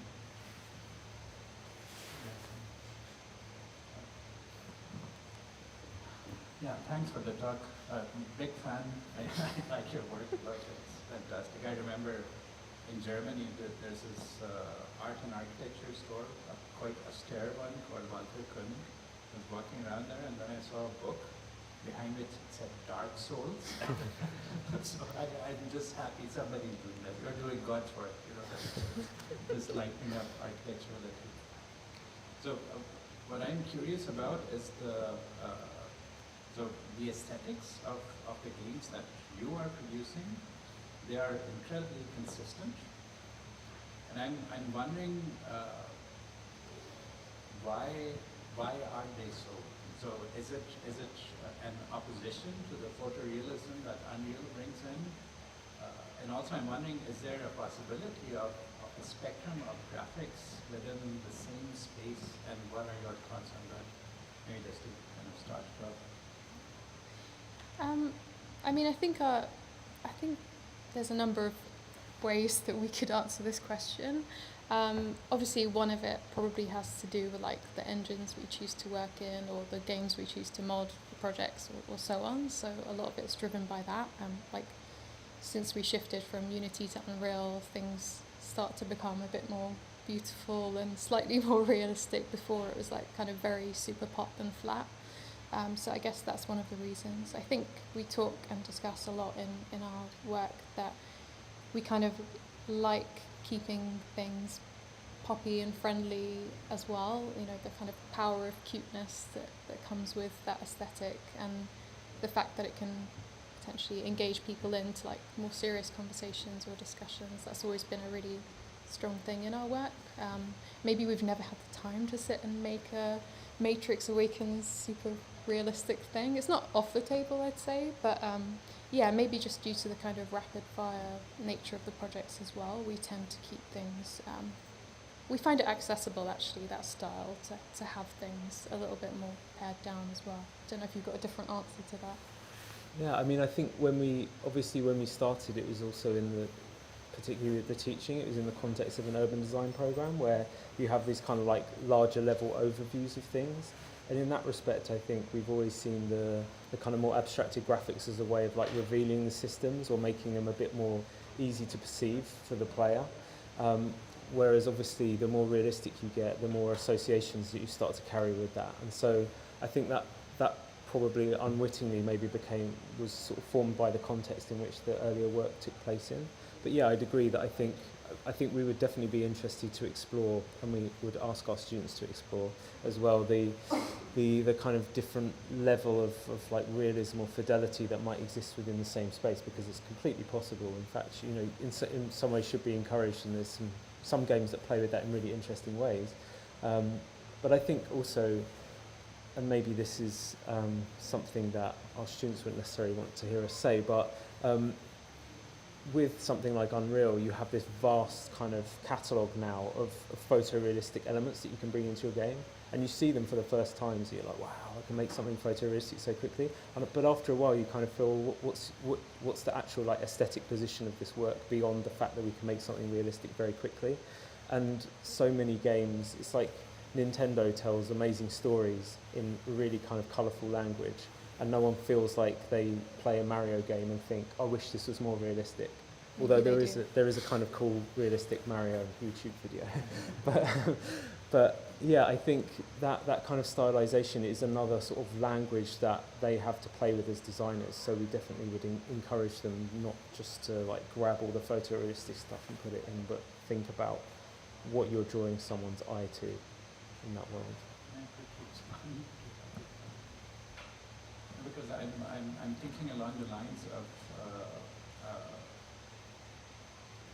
Yeah, thanks for the talk. Big fan. I like your work a lot. It's fantastic. I remember in Germany there's this art and architecture store, a quite austere one called Walter König. I was walking around there and then I saw a book behind which it said Dark Souls. So I'm just happy somebody's doing that. You're doing God's work, you know, this lightening up architecture. So what I'm curious about is the aesthetics of the games that you are producing. They are incredibly consistent, and I'm wondering why are they so? So is it an opposition to the photorealism that Unreal brings in? And also I'm wondering, is there a possibility of a spectrum of graphics within the same space, and what are your thoughts on that? Maybe just to kind of start it off. I mean, I think there's a number of ways that we could answer this question. Obviously, one of it probably has to do with like the engines we choose to work in, or the games we choose to mod for projects, or so on. So a lot of it's driven by that. Like since we shifted from Unity to Unreal, things start to become a bit more beautiful and slightly more realistic. Before it was like kind of very super pop and flat. So I guess that's one of the reasons. I think we talk and discuss a lot in our work that we kind of like keeping things poppy and friendly as well, you know, the kind of power of cuteness that comes with that aesthetic, and the fact that it can potentially engage people into like more serious conversations or discussions. That's always been a really strong thing in our work. Maybe we've never had the time to sit and make a Matrix Awakens super realistic thing. It's not off the table, I'd say, but yeah, maybe just due to the kind of rapid fire nature of the projects as well, we tend to keep things, we find it accessible actually, that style, to have things a little bit more pared down as well. Don't know if you've got a different answer to that. Yeah, I mean, I think when we started, it was also particularly with the teaching, it was in the context of an urban design program where you have these kind of like larger level overviews of things. And in that respect, I think we've always seen the kind of more abstracted graphics as a way of like revealing the systems or making them a bit more easy to perceive for the player. Whereas obviously the more realistic you get, the more associations that you start to carry with that. And so I think that probably unwittingly maybe was sort of formed by the context in which the earlier work took place in. But yeah, I'd agree that I think we would definitely be interested to explore, and we would ask our students to explore as well, the kind of different level of like realism or fidelity that might exist within the same space, because it's completely possible. In fact, you know, in some ways should be encouraged, and there's some games that play with that in really interesting ways. But I think also, and maybe this is something that our students wouldn't necessarily want to hear us say, but with something like Unreal, you have this vast kind of catalogue now of photorealistic elements that you can bring into your game, and you see them for the first time, so you're like, wow, I can make something photorealistic so quickly. But after a while, you kind of feel, what's the actual like aesthetic position of this work beyond the fact that we can make something realistic very quickly? And so many games, it's like Nintendo tells amazing stories in really kind of colourful language, and no one feels like they play a Mario game and think, I wish this was more realistic. Although there is a kind of cool realistic Mario YouTube video. but yeah, I think that kind of stylization is another sort of language that they have to play with as designers. So we definitely would encourage them not just to like grab all the photorealistic stuff and put it in, but think about what you're drawing someone's eye to in that world. Because I'm thinking along the lines of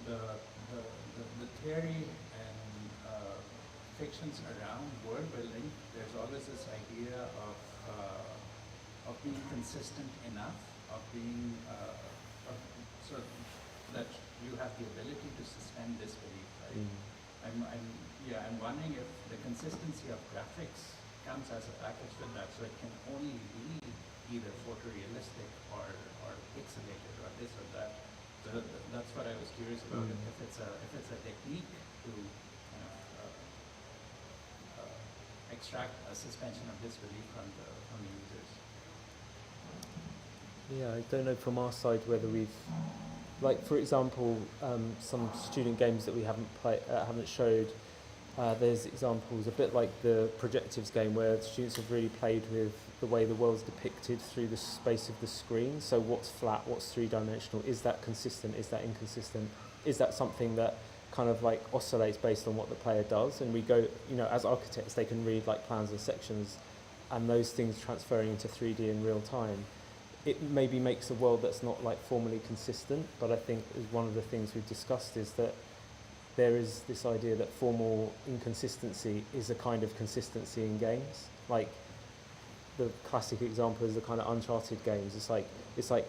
the theory and fictions around world building. There's always this idea of being consistent enough, of being so that you have the ability to suspend disbelief. Right? I'm wondering if the consistency of graphics comes as a package with that, so it can only be either photorealistic or pixelated or this or that. So that's what I was curious about. If it's a technique to kind of, extract a suspension of disbelief from the users. Yeah, I don't know from our side whether we've, like for example, some student games that we haven't showed. There's examples, a bit like the Projectives game, where the students have really played with the way the world's depicted through the space of the screen. So what's flat, what's three-dimensional, is that consistent, is that inconsistent, is that something that kind of like oscillates based on what the player does? And we go, you know, as architects, they can read like plans and sections, and those things transferring into 3D in real time. It maybe makes a world that's not like formally consistent, but I think one of the things we've discussed is that there is this idea that formal inconsistency is a kind of consistency in games. Like the classic example is the kind of Uncharted games. It's like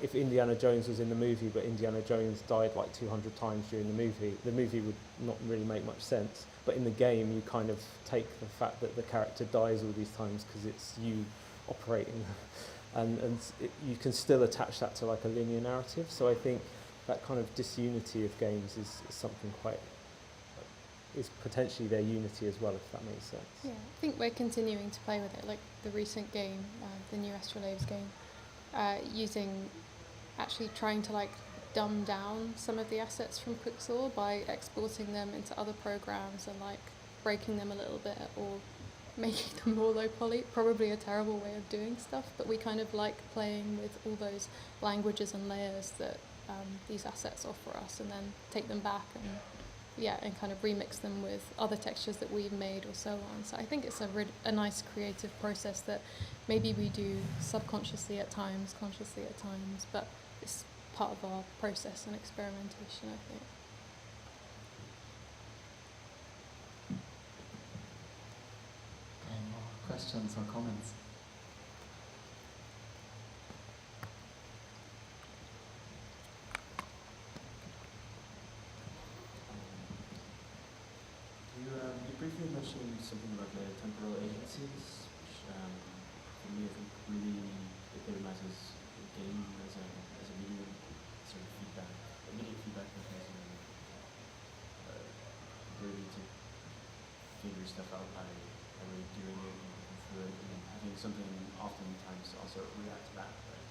if Indiana Jones was in the movie, but Indiana Jones died like 200 times during the movie would not really make much sense. But in the game, you kind of take the fact that the character dies all these times because it's you operating, and you can still attach that to like a linear narrative. So I think that kind of disunity of games is something quite, is potentially their unity as well, if that makes sense. Yeah, I think we're continuing to play with it, like the recent game, the new Astrolabes game, actually trying to like dumb down some of the assets from Quixel by exporting them into other programs and like breaking them a little bit or making them more low poly. Probably a terrible way of doing stuff, but we kind of like playing with all those languages and layers that these assets offer us, and then take them back and kind of remix them with other textures that we've made or so on. So I think it's a nice creative process that maybe we do subconsciously at times, consciously at times, but it's part of our process and experimentation, I think. Okay, more questions or comments? You briefly mentioned something about the temporal agencies, which for me I think really epitomizes the game as a medium, sort of feedback, immediate feedback mechanism, ability to figure stuff out by really doing it and working through it, and having something oftentimes also react back, right?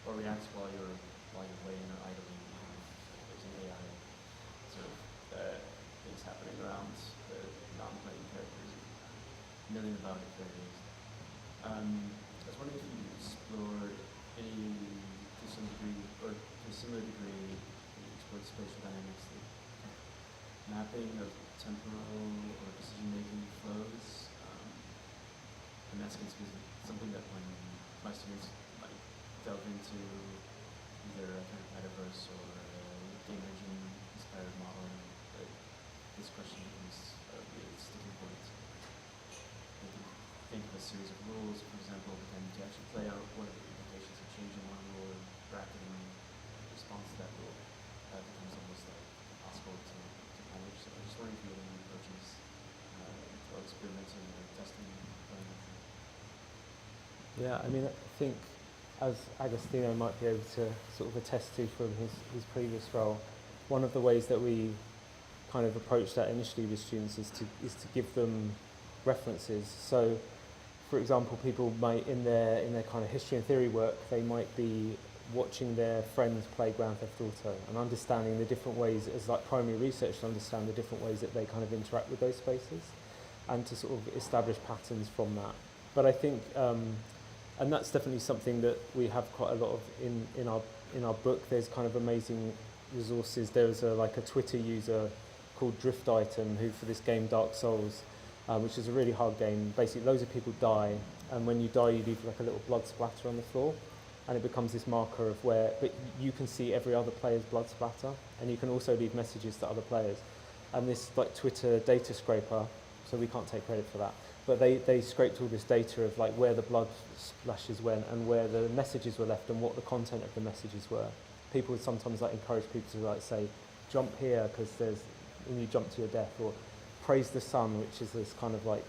Or reacts while you're waiting or idling. There's an AI sort of things happening around the non-playing characters, milling about it very days. I was wondering if you explored to some degree, or to a similar degree, you explored spatial dynamics, the mapping of temporal or decision-making flows. I'm asking because it's something that when my students delve into either a kind of metaverse or game engine inspired modeling, this question becomes a really sticking point. They can think of a series of rules, for example, but then to actually play out what are the implications of changing one rule or bracketing in response to that rule, that becomes almost like impossible to manage. So I just wondering if you have any approaches for experimenting or testing and playing with it. Yeah, I mean, I think as Agostino might be able to sort of attest to from his previous role, one of the ways that we kind of approach that initially with students is to give them references. So, for example, people might in their kind of history and theory work, they might be watching their friends play Grand Theft Auto and understanding the different ways, as like primary research, to understand the different ways that they kind of interact with those spaces, and to sort of establish patterns from that. But I think, and that's definitely something that we have quite a lot of in our book. There's kind of amazing resources. There's a Twitter user called Drift Item, who for this game Dark Souls, which is a really hard game. Basically, loads of people die, and when you die, you leave like a little blood splatter on the floor, and it becomes this marker of where. But you can see every other player's blood splatter, and you can also leave messages to other players. And this like Twitter data scraper, so we can't take credit for that, but they scraped all this data of like where the blood splashes went and where the messages were left and what the content of the messages were. People would sometimes like encourage people to like say, jump here because there's. And you jump to your death, or praise the sun, which is this kind of like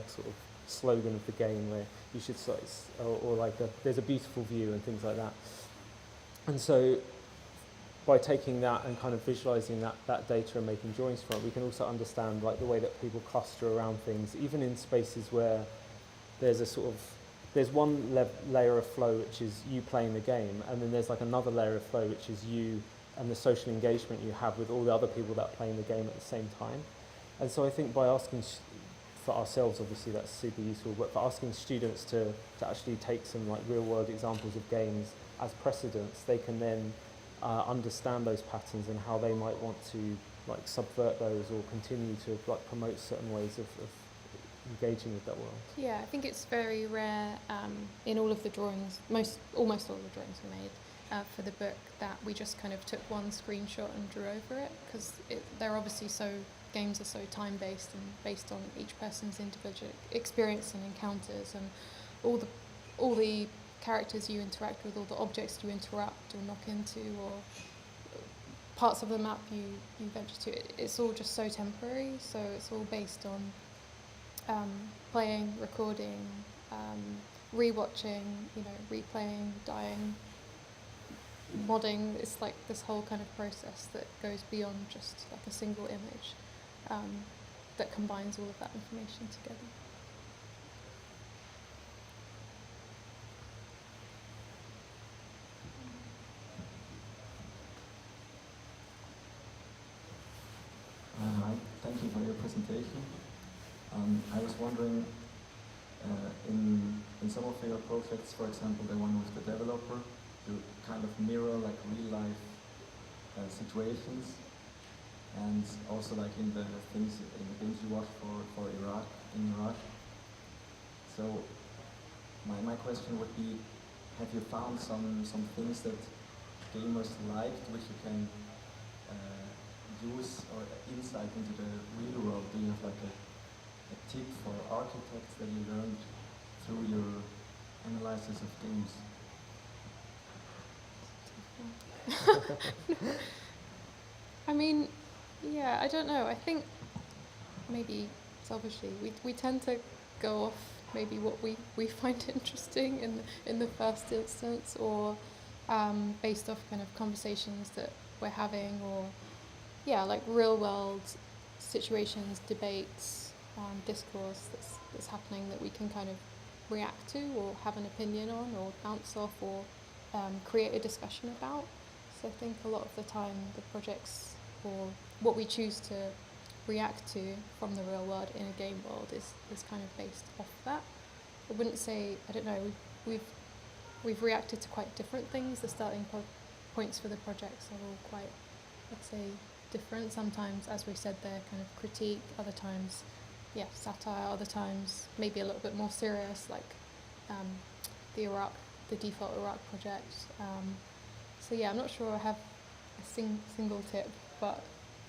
sort of slogan of the game where you should sort of, or like there's a beautiful view and things like that. And so by taking that and kind of visualizing that data and making drawings from it, we can also understand like the way that people cluster around things, even in spaces where there's a sort of there's one layer of flow which is you playing the game, and then there's like another layer of flow which is you and the social engagement you have with all the other people that are playing the game at the same time. And so I think by asking for ourselves, obviously that's super useful, but for asking students to actually take some like real world examples of games as precedents, they can then understand those patterns and how they might want to like subvert those or continue to like promote certain ways of engaging with that world. Yeah, I think it's very rare in all of the drawings, almost all of the drawings we made for the book, that we just kind of took one screenshot and drew over it, because they're obviously games are so time-based and based on each person's individual experience and encounters, and all the characters you interact with, all the objects you interrupt or knock into, or parts of the map you venture to, it's all just so temporary, so it's all based on playing, recording, rewatching, replaying, dying, modding. It's like this whole kind of process that goes beyond just like a single image, that combines all of that information together. Hi, thank you for your presentation. I was wondering, in some of your projects, for example, the one with the developer, you kind of mirror like real life situations, and also like in the things you watch for Iraq, in Iraq. So my question would be, have you found some things that gamers liked which you can use or insight into the real world? Do you have like a tip for architects that you learned through your analysis of games? I mean, yeah, I don't know. I think maybe selfishly we tend to go off maybe what we find interesting in the first instance, or based off kind of conversations that we're having, or like real world situations, debates, discourse that's happening that we can kind of react to or have an opinion on or bounce off or create a discussion about. So I think a lot of the time the projects or what we choose to react to from the real world in a game world is kind of based off that. I wouldn't say, I don't know, we've reacted to quite different things. The starting points for the projects are all quite, I'd say, different. Sometimes, as we said, they're kind of critique, other times, satire, other times maybe a little bit more serious, like the default Iraq project. So I'm not sure I have a single tip, but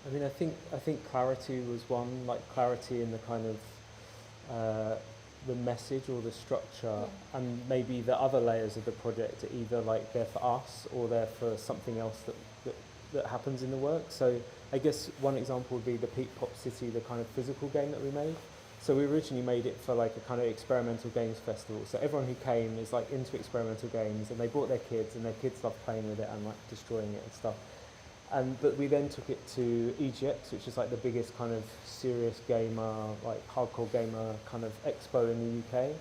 I mean, I think clarity was one, like clarity in the kind of the message or the structure, and maybe the other layers of the project are either like they're for us or they're for something else that happens in the work. So I guess one example would be the Peak Pop City, the kind of physical game that we made. So we originally made it for like a kind of experimental games festival. So everyone who came is like into experimental games, and they brought their kids, and their kids loved playing with it and like destroying it and stuff. But we then took it to EGX, which is like the biggest kind of serious gamer, like hardcore gamer kind of expo in the UK.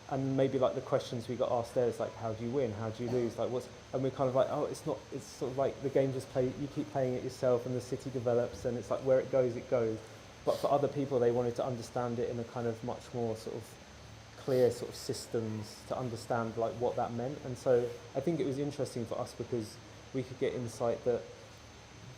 And maybe like the questions we got asked there is like, how do you win? How do you lose? Like and we're kind of like, it's not, it's sort of like the game just you keep playing it yourself, and the city develops, and it's like where it goes, it goes. But for other people, they wanted to understand it in a kind of much more sort of clear sort of systems to understand like what that meant. And so I think it was interesting for us because we could get insight that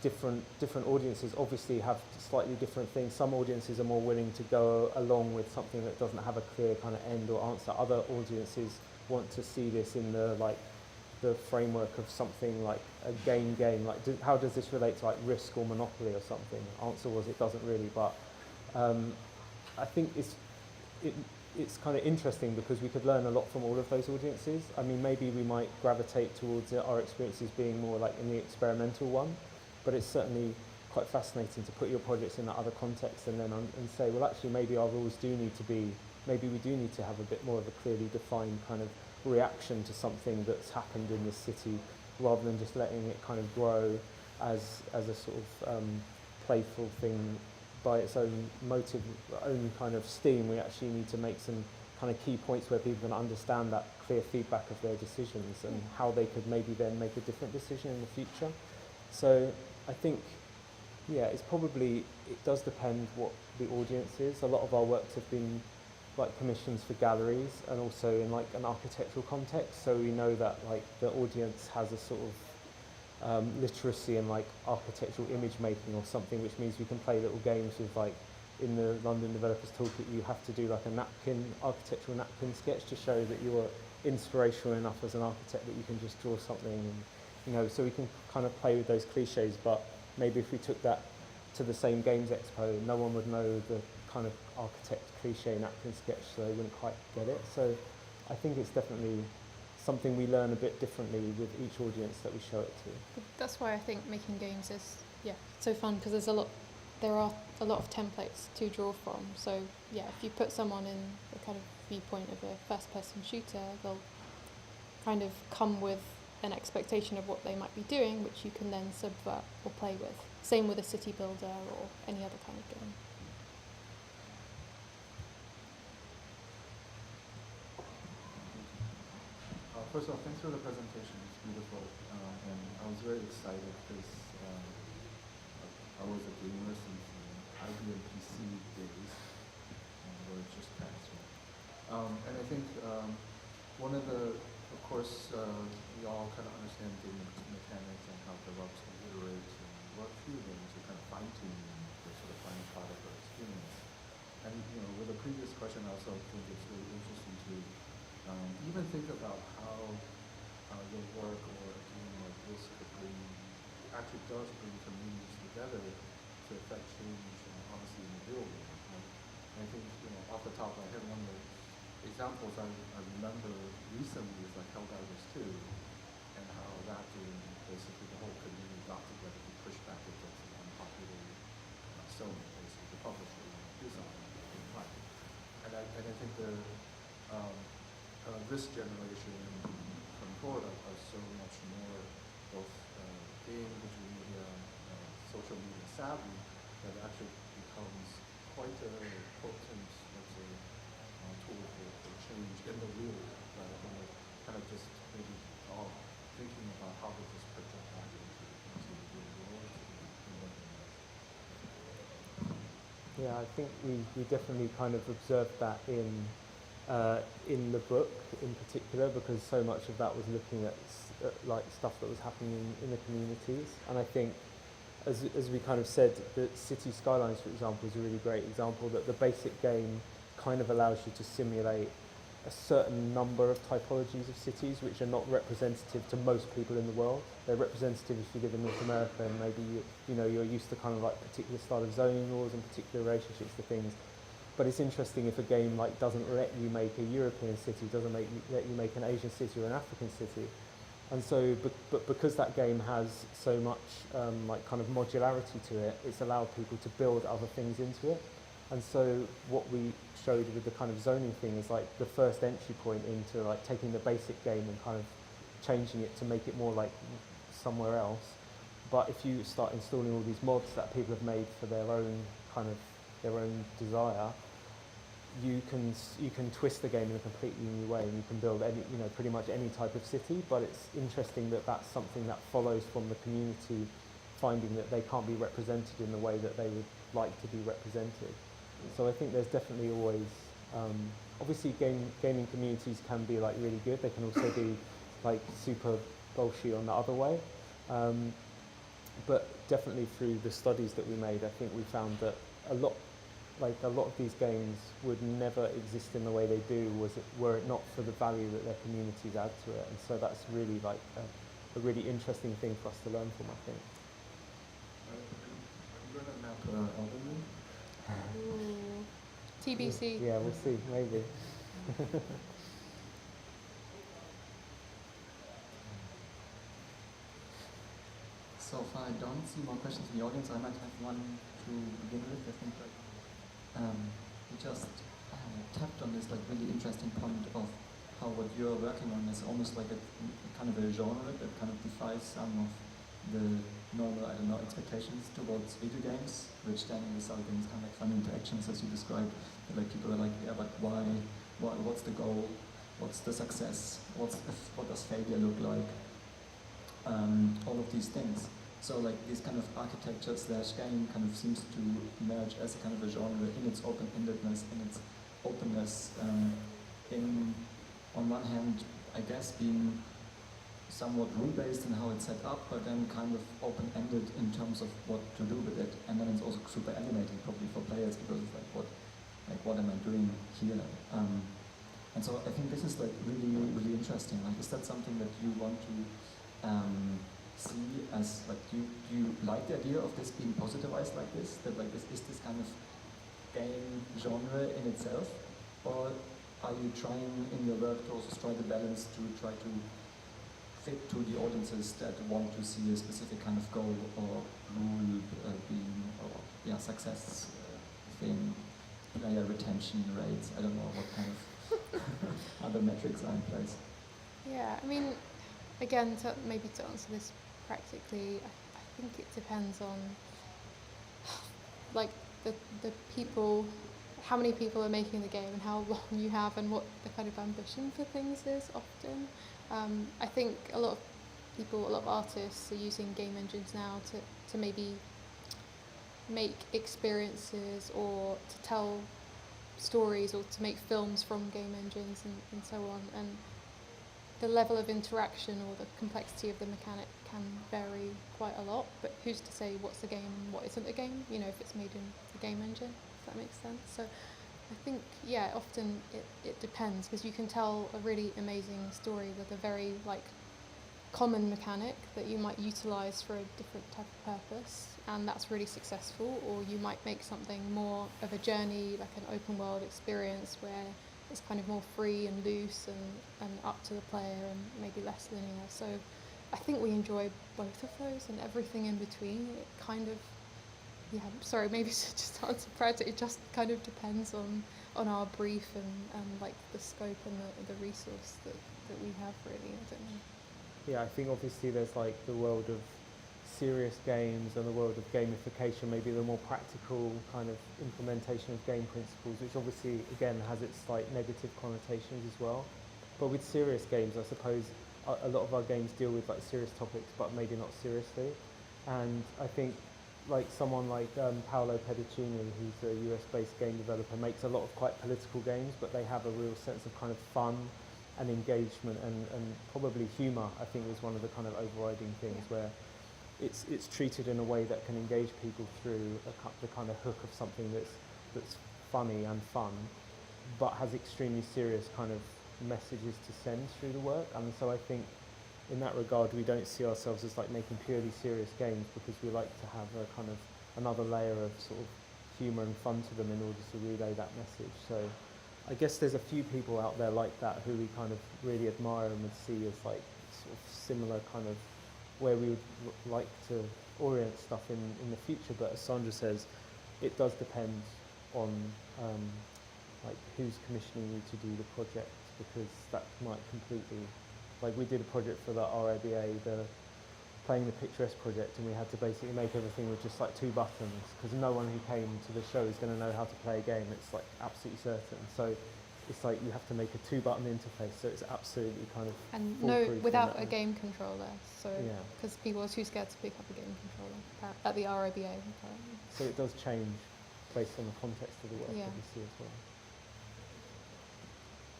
different audiences obviously have slightly different things. Some audiences are more willing to go along with something that doesn't have a clear kind of end or answer. Other audiences want to see this in the framework of something like a game, like how does this relate to like Risk or Monopoly or something? Answer was it doesn't really, but I think it's kind of interesting because we could learn a lot from all of those audiences. I mean, maybe we might gravitate towards our experiences being more like in the experimental one, but it's certainly quite fascinating to put your projects in that other context and then and say, well, actually, maybe our rules do need to be, maybe we do need to have a bit more of a clearly defined kind of reaction to something that's happened in this city, rather than just letting it kind of grow as a sort of playful thing by its own motive, own kind of steam. We actually need to make some kind of key points where people can understand that clear feedback of their decisions and how they could maybe then make a different decision in the future. So I think, yeah, it does depend what the audience is. A lot of our works have been like commissions for galleries and also in like an architectural context. So we know that like the audience has a sort of literacy in like architectural image making or something, which means we can play little games with like in the London Developers Toolkit you have to do like a architectural napkin sketch to show that you're inspirational enough as an architect that you can just draw something, and you know, so we can kind of play with those cliches. But maybe if we took that to the same Games Expo, no one would know the kind of architect cliche napkin sketch, so they wouldn't quite get it. So I think it's definitely something we learn a bit differently with each audience that we show it to. That's why I think making games is so fun, because there are a lot of templates to draw from. So yeah, if you put someone in the kind of viewpoint of a first-person shooter, they'll kind of come with an expectation of what they might be doing, which you can then subvert or play with. Same with a city builder or any other kind of game. First of all, thanks for the presentation. It's beautiful, and I was very excited because I was a gamer since IBM PC days, where it's just passed. And I think one of of course, we all kind of understand game mechanics and how developers can iterate and work through them to kind of fine-tune the sort of final product or experience. And with the previous question, I also think it's really interesting to even think about how your work or a game like this actually does bring communities together to affect change, honestly, in the real world. And I think, off the top of my head, one of the examples I remember recently is like Helldivers 2, and how that game, basically the whole community got together to push back against an unpopular Sony, basically the publisher, do something that they didn't like. And I think this generation from forward are so much more both game, digital media, social media savvy, that it actually becomes quite a potent, let's say, tool for change in the real world, rather than kind of just maybe all thinking about how does this project out into the real world. Yeah, I think we definitely kind of observed that in the book in particular, because so much of that was looking at like stuff that was happening in the communities. And I think, as we kind of said, that City Skylines, for example, is a really great example, that the basic game kind of allows you to simulate a certain number of typologies of cities which are not representative to most people in the world. They're representative if you live in North America and maybe you're used to kind of like particular style of zoning laws and particular relationships to things. But it's interesting if a game like doesn't let you make a European city, doesn't let you make an Asian city or an African city. And so, but because that game has so much like kind of modularity to it, it's allowed people to build other things into it. And so what we showed with the kind of zoning thing is like the first entry point into like taking the basic game and kind of changing it to make it more like somewhere else. But if you start installing all these mods that people have made for their own kind of their own desire, you can twist the game in a completely new way, and you can build any, pretty much any type of city. But it's interesting that that's something that follows from the community finding that they can't be represented in the way that they would like to be represented. So I think there's definitely always, obviously gaming communities can be like really good. They can also be like super bullshit on the other way. But definitely through the studies that we made, I think we found that a lot of these games would never exist in the way they do were it not for the value that their communities add to it. And so that's really like a really interesting thing for us to learn from, I think. I'm going to map Elden Ring. Ooh. TBC. Yeah, we'll see, maybe. So if I don't see more questions in the audience, I might have one to begin with. I think we just tapped on this like really interesting point of how what you're working on is almost like a kind of a genre that kind of defies some of the normal, expectations towards video games, which then result in kind of like fun interactions, as you described. That, like people are like, yeah, but why what's the goal, what's the success, what does failure look like, all of these things. So like this kind of architecture / game kind of seems to emerge as a kind of a genre in its open-endedness, in its openness, in, on one hand, I guess, being somewhat rule-based in how it's set up, but then kind of open-ended in terms of what to do with it. And then it's also super alienating probably for players because of like what am I doing here? And so I think this is like really interesting. Like, is that something that you want to see as like, do you like the idea of this being positivized like this? That like this is this kind of game genre in itself, or are you trying in your work to also strike the balance to try to fit to the audiences that want to see a specific kind of goal or rule being, or success thing, player retention rates? I don't know what kind of other metrics are in place. Yeah, I mean, again, maybe to answer this practically, I think it depends on like the people, how many people are making the game and how long you have and what the kind of ambition for things is often. I think a lot of people, a lot of artists are using game engines now to maybe make experiences or to tell stories or to make films from game engines and so on. And the level of interaction or the complexity of the mechanic can vary quite a lot, but who's to say what's a game and what isn't a game, you know, if it's made in a game engine, if that makes sense. So I think, yeah, often it depends, because you can tell a really amazing story with a very like common mechanic that you might utilize for a different type of purpose, and that's really successful. Or you might make something more of a journey, like an open world experience where it's kind of more free and loose and up to the player and maybe less linear. So I think we enjoy both of those and everything in between. It kind of, yeah, sorry, maybe to just answer Fred, it just kind of depends on our brief and like the scope and the resource that we have, really. I don't know. Yeah, I think obviously there's like the world of serious games and the world of gamification, maybe the more practical kind of implementation of game principles, which obviously again has its like negative connotations as well. But with serious games, I suppose a lot of our games deal with like serious topics, but maybe not seriously. And I think like someone like Paolo Pedicini, who's a US-based game developer, makes a lot of quite political games, but they have a real sense of kind of fun and engagement and probably humour, I think, is one of the kind of overriding things, where it's treated in a way that can engage people through the kind of hook of something that's funny and fun, but has extremely serious kind of messages to send through the work. And so I think in that regard we don't see ourselves as like making purely serious games, because we like to have a kind of another layer of sort of humour and fun to them in order to relay that message. So I guess there's a few people out there like that who we kind of really admire and would see as like sort of similar kind of where we would like to orient stuff in the future. But as Sandra says, it does depend on like who's commissioning you to do the project, because that might completely, like we did a project for the RIBA, the Playing the Picturesque project, and we had to basically make everything with just like 2 buttons, because no one who came to the show is going to know how to play a game, it's like absolutely certain. So it's like you have to make a 2-button interface, so it's absolutely kind of And foolproof without in a that game controller, so Yeah. because people are too scared to pick up a game controller at the RIBA apparently. So it does change based on the context of the work Yeah. that you see as well.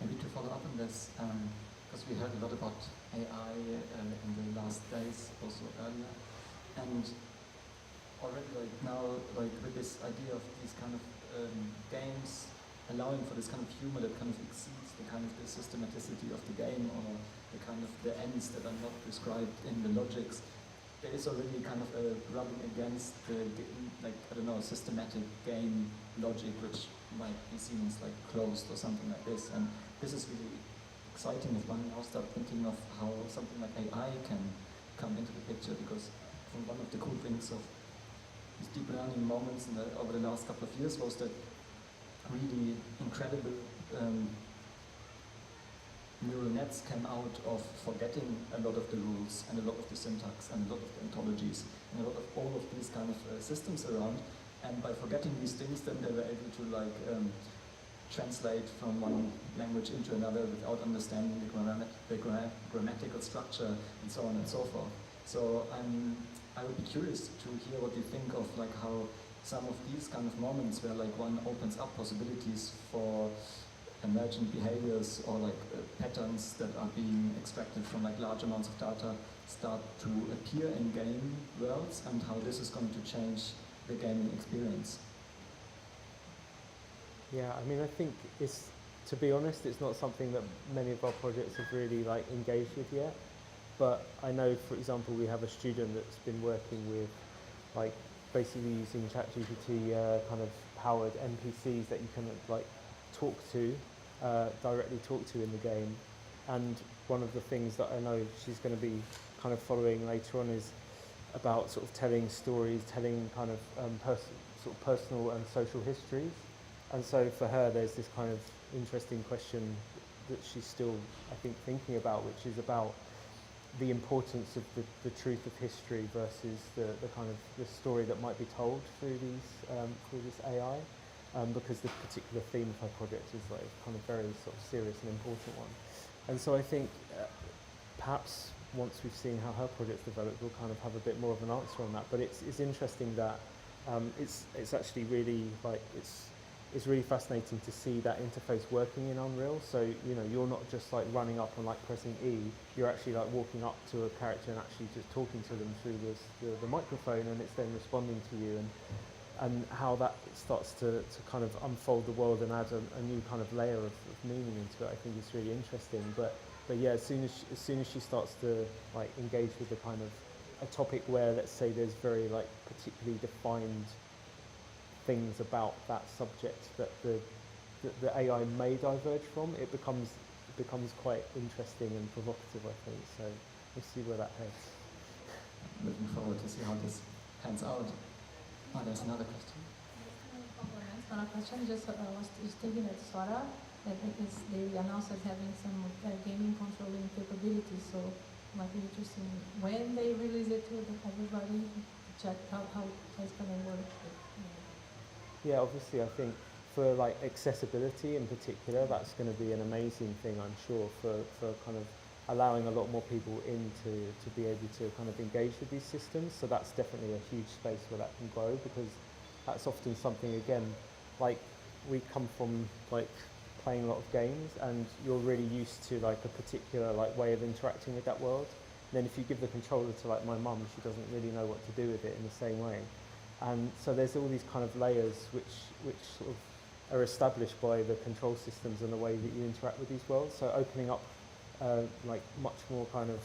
Maybe to follow up on this, because we heard a lot about AI in the last days, also earlier, and already like now, like with this idea of these kind of games allowing for this kind of humor that kind of exceeds the kind of the systematicity of the game, or the kind of the ends that are not prescribed in the logics, there is already kind of a rubbing against the like, I don't know, systematic game logic, which might be seen as like closed or something like this. And this is really exciting if one now start thinking of how something like AI can come into the picture, because from one of the cool things of these deep learning moments over the last couple of years was that really incredible neural nets came out of forgetting a lot of the rules and a lot of the syntax and a lot of the ontologies and a lot of all of these kind of systems around. And by forgetting these things, then they were able to like translate from one language into another without understanding the grammatical structure and so on and so forth. So I would be curious to hear what you think of like how some of these kind of moments where like one opens up possibilities for emergent behaviors or like patterns that are being extracted from like large amounts of data start to appear in game worlds, and how this is going to change the gaming experience. Yeah, I mean, I think it's, to be honest, it's not something that many of our projects have really like engaged with yet. But I know, for example, we have a student that's been working with like basically using ChatGPT kind of powered NPCs that you can like talk to, directly talk to in the game. And one of the things that I know she's going to be kind of following later on is about sort of telling stories, telling kind of sort of personal and social histories. And so for her, there's this kind of interesting question that she's still, I think, thinking about, which is about the importance of the truth of history versus the kind of the story that might be told through this AI, because the particular theme of her project is like kind of very sort of serious and important one. And so I think perhaps once we've seen how her project's developed, we'll kind of have a bit more of an answer on that. But it's interesting that it's actually really like it's really fascinating to see that interface working in Unreal. So, you know, you're not just like running up and like pressing E, you're actually like walking up to a character and actually just talking to them through the microphone, and it's then responding to you, and how that starts to kind of unfold the world and add a new kind of layer of meaning into it. I think it's really interesting. But yeah, as soon as she starts to like engage with the kind of a topic where, let's say, there's very like particularly defined things about that subject that the AI may diverge from, it becomes quite interesting and provocative, I think. So we'll see where that heads. Looking forward to see how this pans out. Oh, there's another question. On a question, just was thinking that Sora, that is they announced as having some gaming controlling capabilities. So might be interesting when they release it to everybody to check how it's going to work. Yeah, obviously, I think for like accessibility in particular, that's going to be an amazing thing, I'm sure, for kind of allowing a lot more people in to be able to kind of engage with these systems. So that's definitely a huge space where that can grow, because that's often something, again, like we come from like playing a lot of games, and you're really used to like a particular like way of interacting with that world. And then if you give the controller to like my mum, she doesn't really know what to do with it in the same way. And so there's all these kind of layers which sort of are established by the control systems and the way that you interact with these worlds. So opening up like much more kind of,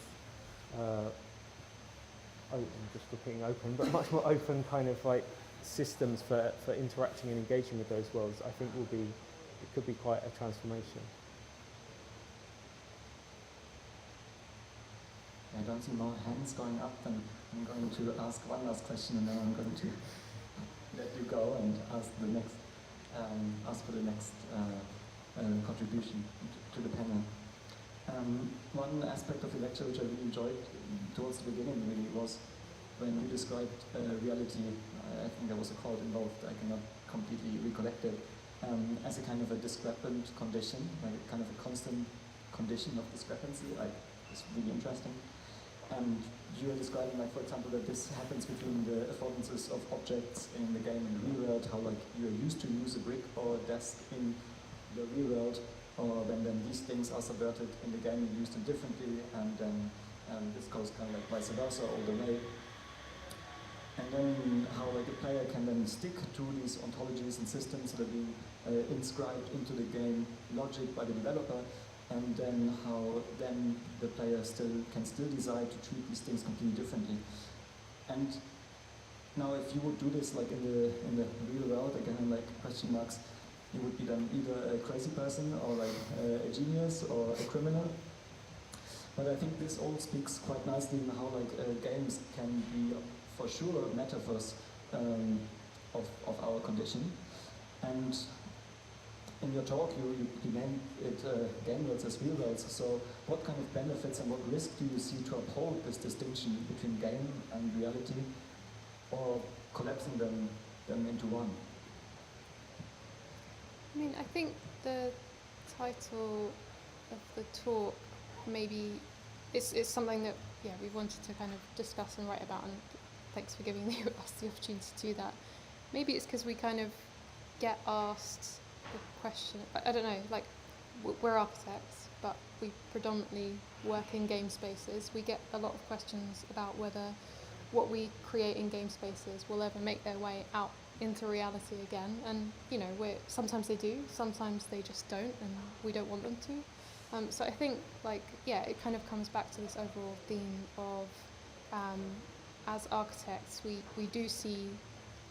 I'm just repeating open, but much more open kind of like systems for interacting and engaging with those worlds, I think it could be quite a transformation. I don't see more hands going up, then I'm going to ask one last question, and then I'm going to let you go and ask for the next contribution to the panel. One aspect of the lecture which I really enjoyed towards the beginning really was when you described reality. I think there was a quote involved, I cannot completely recollect it, as a kind of a discrepant condition, like kind of a constant condition of discrepancy. It's really interesting. And you were describing, like, for example, that this happens between the affordances of objects in the game in the real world, how like you're used to use a brick or a desk in the real world, or when then these things are subverted in the game, you use them differently, and then this goes kind of like vice versa all the way. And then how like the player can then stick to these ontologies and systems that are being inscribed into the game logic by the developer, and then how then the player can still decide to treat these things completely differently. And now if you would do this like in the real world, again like question marks, you would be then either a crazy person or like a genius or a criminal. But I think this all speaks quite nicely in how like games can be for sure metaphors of our condition. And in your talk, you named it game worlds as real worlds. So what kind of benefits and what risk do you see to uphold this distinction between game and reality, or collapsing them into one? I mean, I think the title of the talk maybe it's something that we wanted to kind of discuss and write about, and thanks for giving us the opportunity to do that. Maybe it's because we kind of get asked the question, I don't know, like we're architects, but we predominantly work in game spaces. We get a lot of questions about whether what we create in game spaces will ever make their way out into reality again, and sometimes they do, sometimes they just don't, and we don't want them to. So I think it kind of comes back to this overall theme of as architects we do see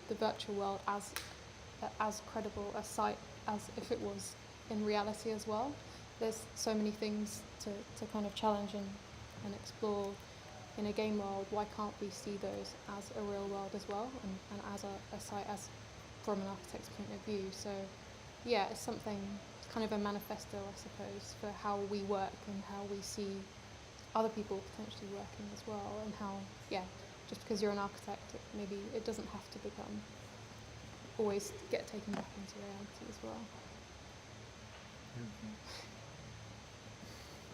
the virtual world as credible a site as if it was in reality as well. There's so many things to kind of challenge and explore in a game world. Why can't we see those as a real world as well, and as a site as from an architect's point of view? So it's something, kind of a manifesto, I suppose, for how we work and how we see other people potentially working as well, and how just because you're an architect, maybe it doesn't have to always get taken back into reality as well.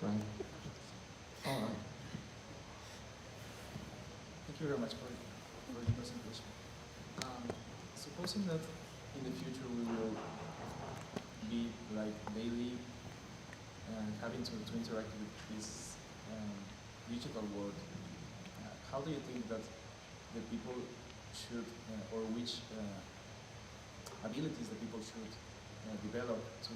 Right. All right. Thank you very much for the presentation. Supposing that in the future we will be like daily having to interact with this digital world, how do you think that the people should, or which abilities the people should develop to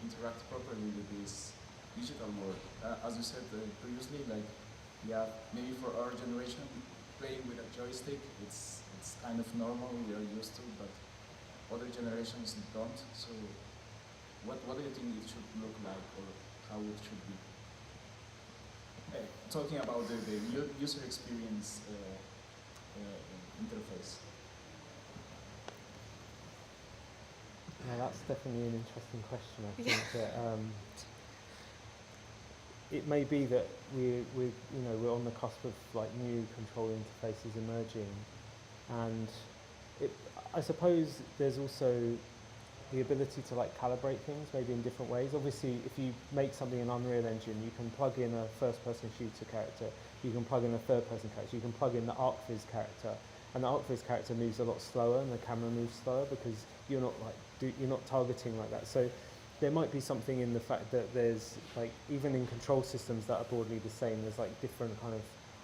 interact properly with this digital world? As you said previously, maybe for our generation, playing with a joystick, it's kind of normal, we are used to, but other generations don't. So what do you think it should look like, or how it should be? Talking about the user experience interface. Yeah, that's definitely an interesting question. I think that it may be that we're on the cusp of new control interfaces emerging, and I suppose there's also the ability to calibrate things maybe in different ways. Obviously, if you make something in Unreal Engine, you can plug in a first-person shooter character, you can plug in a third-person character, you can plug in the ArcViz character, and the ArcViz character moves a lot slower and the camera moves slower because you're not targeting like that. So there might be something in the fact that there's even in control systems that are broadly the same, there's different kind of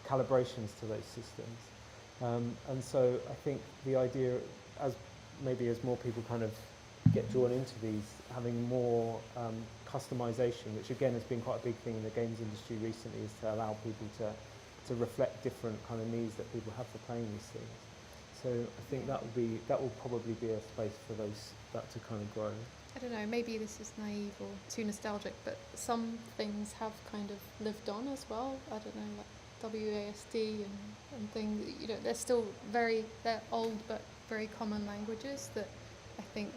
calibrations to those systems. And so I think the idea, as more people kind of get drawn into these, having more customization, which again has been quite a big thing in the games industry recently, is to allow people to reflect different kind of needs that people have for playing these things. So I think that will probably be a space for that to kind of grow. I don't know, maybe this is naive or too nostalgic, but some things have kind of lived on as well. I don't know, like WASD and things, they're old but very common languages that I think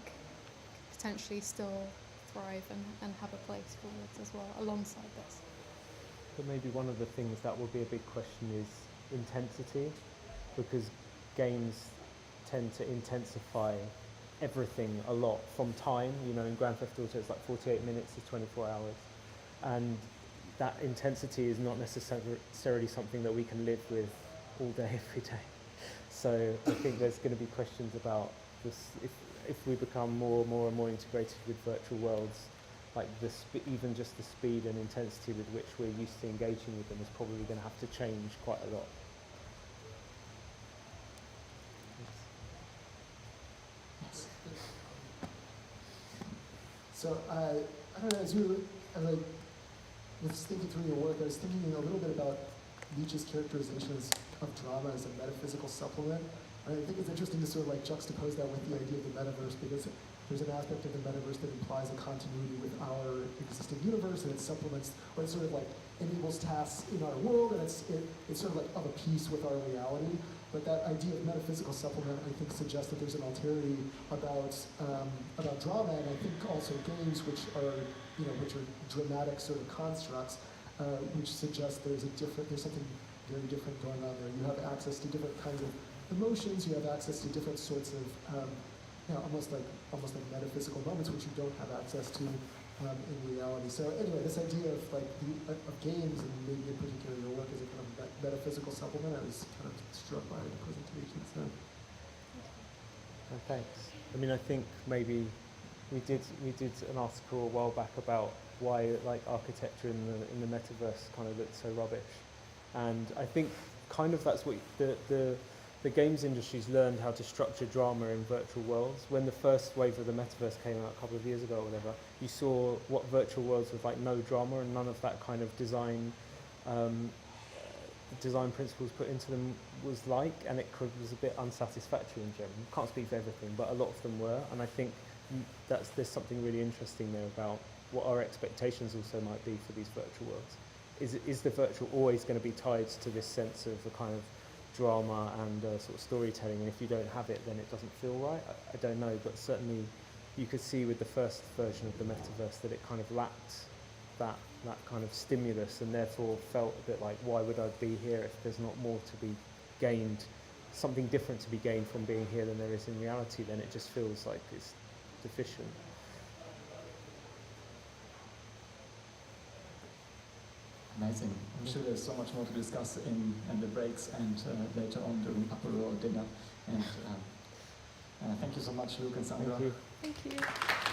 potentially still thrive and have a place forwards as well, alongside this. But maybe one of the things that will be a big question is intensity, because games tend to intensify everything a lot from time. In Grand Theft Auto it's 48 minutes to 24 hours, and that intensity is not necessarily something that we can live with all day every day. So I think there's going to be questions about this, if we become more and more integrated with virtual worlds, even just the speed and intensity with which we're used to engaging with them is probably going to have to change quite a lot. So I don't know, as I was thinking through your work, I was thinking a little bit about Nietzsche's characterizations of drama as a metaphysical supplement. I think it's interesting to sort of juxtapose that with the idea of the metaverse, because there's an aspect of the metaverse that implies a continuity with our existing universe, and it supplements, or it sort of enables tasks in our world, and it's sort of of a piece with our reality. But that idea of metaphysical supplement, I think, suggests that there's an alterity about drama, and I think also games, which are dramatic sort of constructs, which suggest there's something very different going on there. You have access to different kinds of emotions. You have access to different sorts of almost like metaphysical moments which you don't have access to in reality. So anyway, this idea of like of games and maybe in particular your work as a kind of metaphysical supplement, I was kind of struck by the presentation. So. Thanks. I mean, I think maybe we did an article a while back about why like architecture in the metaverse kind of looks so rubbish, and I think kind of that's what the games industry's learned how to structure drama in virtual worlds. When the first wave of the metaverse came out a couple of years ago or whatever, you saw what virtual worlds with like no drama and none of that kind of design principles put into them was like, and it was a bit unsatisfactory in general. Can't speak for everything, but a lot of them were, and I think there's something really interesting there about what our expectations also might be for these virtual worlds. Is the virtual always going to be tied to this sense of a kind of drama and sort of storytelling, and if you don't have it then it doesn't feel right? I don't know, but certainly you could see with the first version of the metaverse that it kind of lacked that kind of stimulus, and therefore felt a bit like, why would I be here if there's not more to be gained, something different to be gained from being here than there is in reality? Then it just feels like it's deficient. Amazing. I'm sure there's so much more to discuss in the breaks and later on during apéro or dinner. And thank you so much, Luke and Sandra. Thank you. Thank you.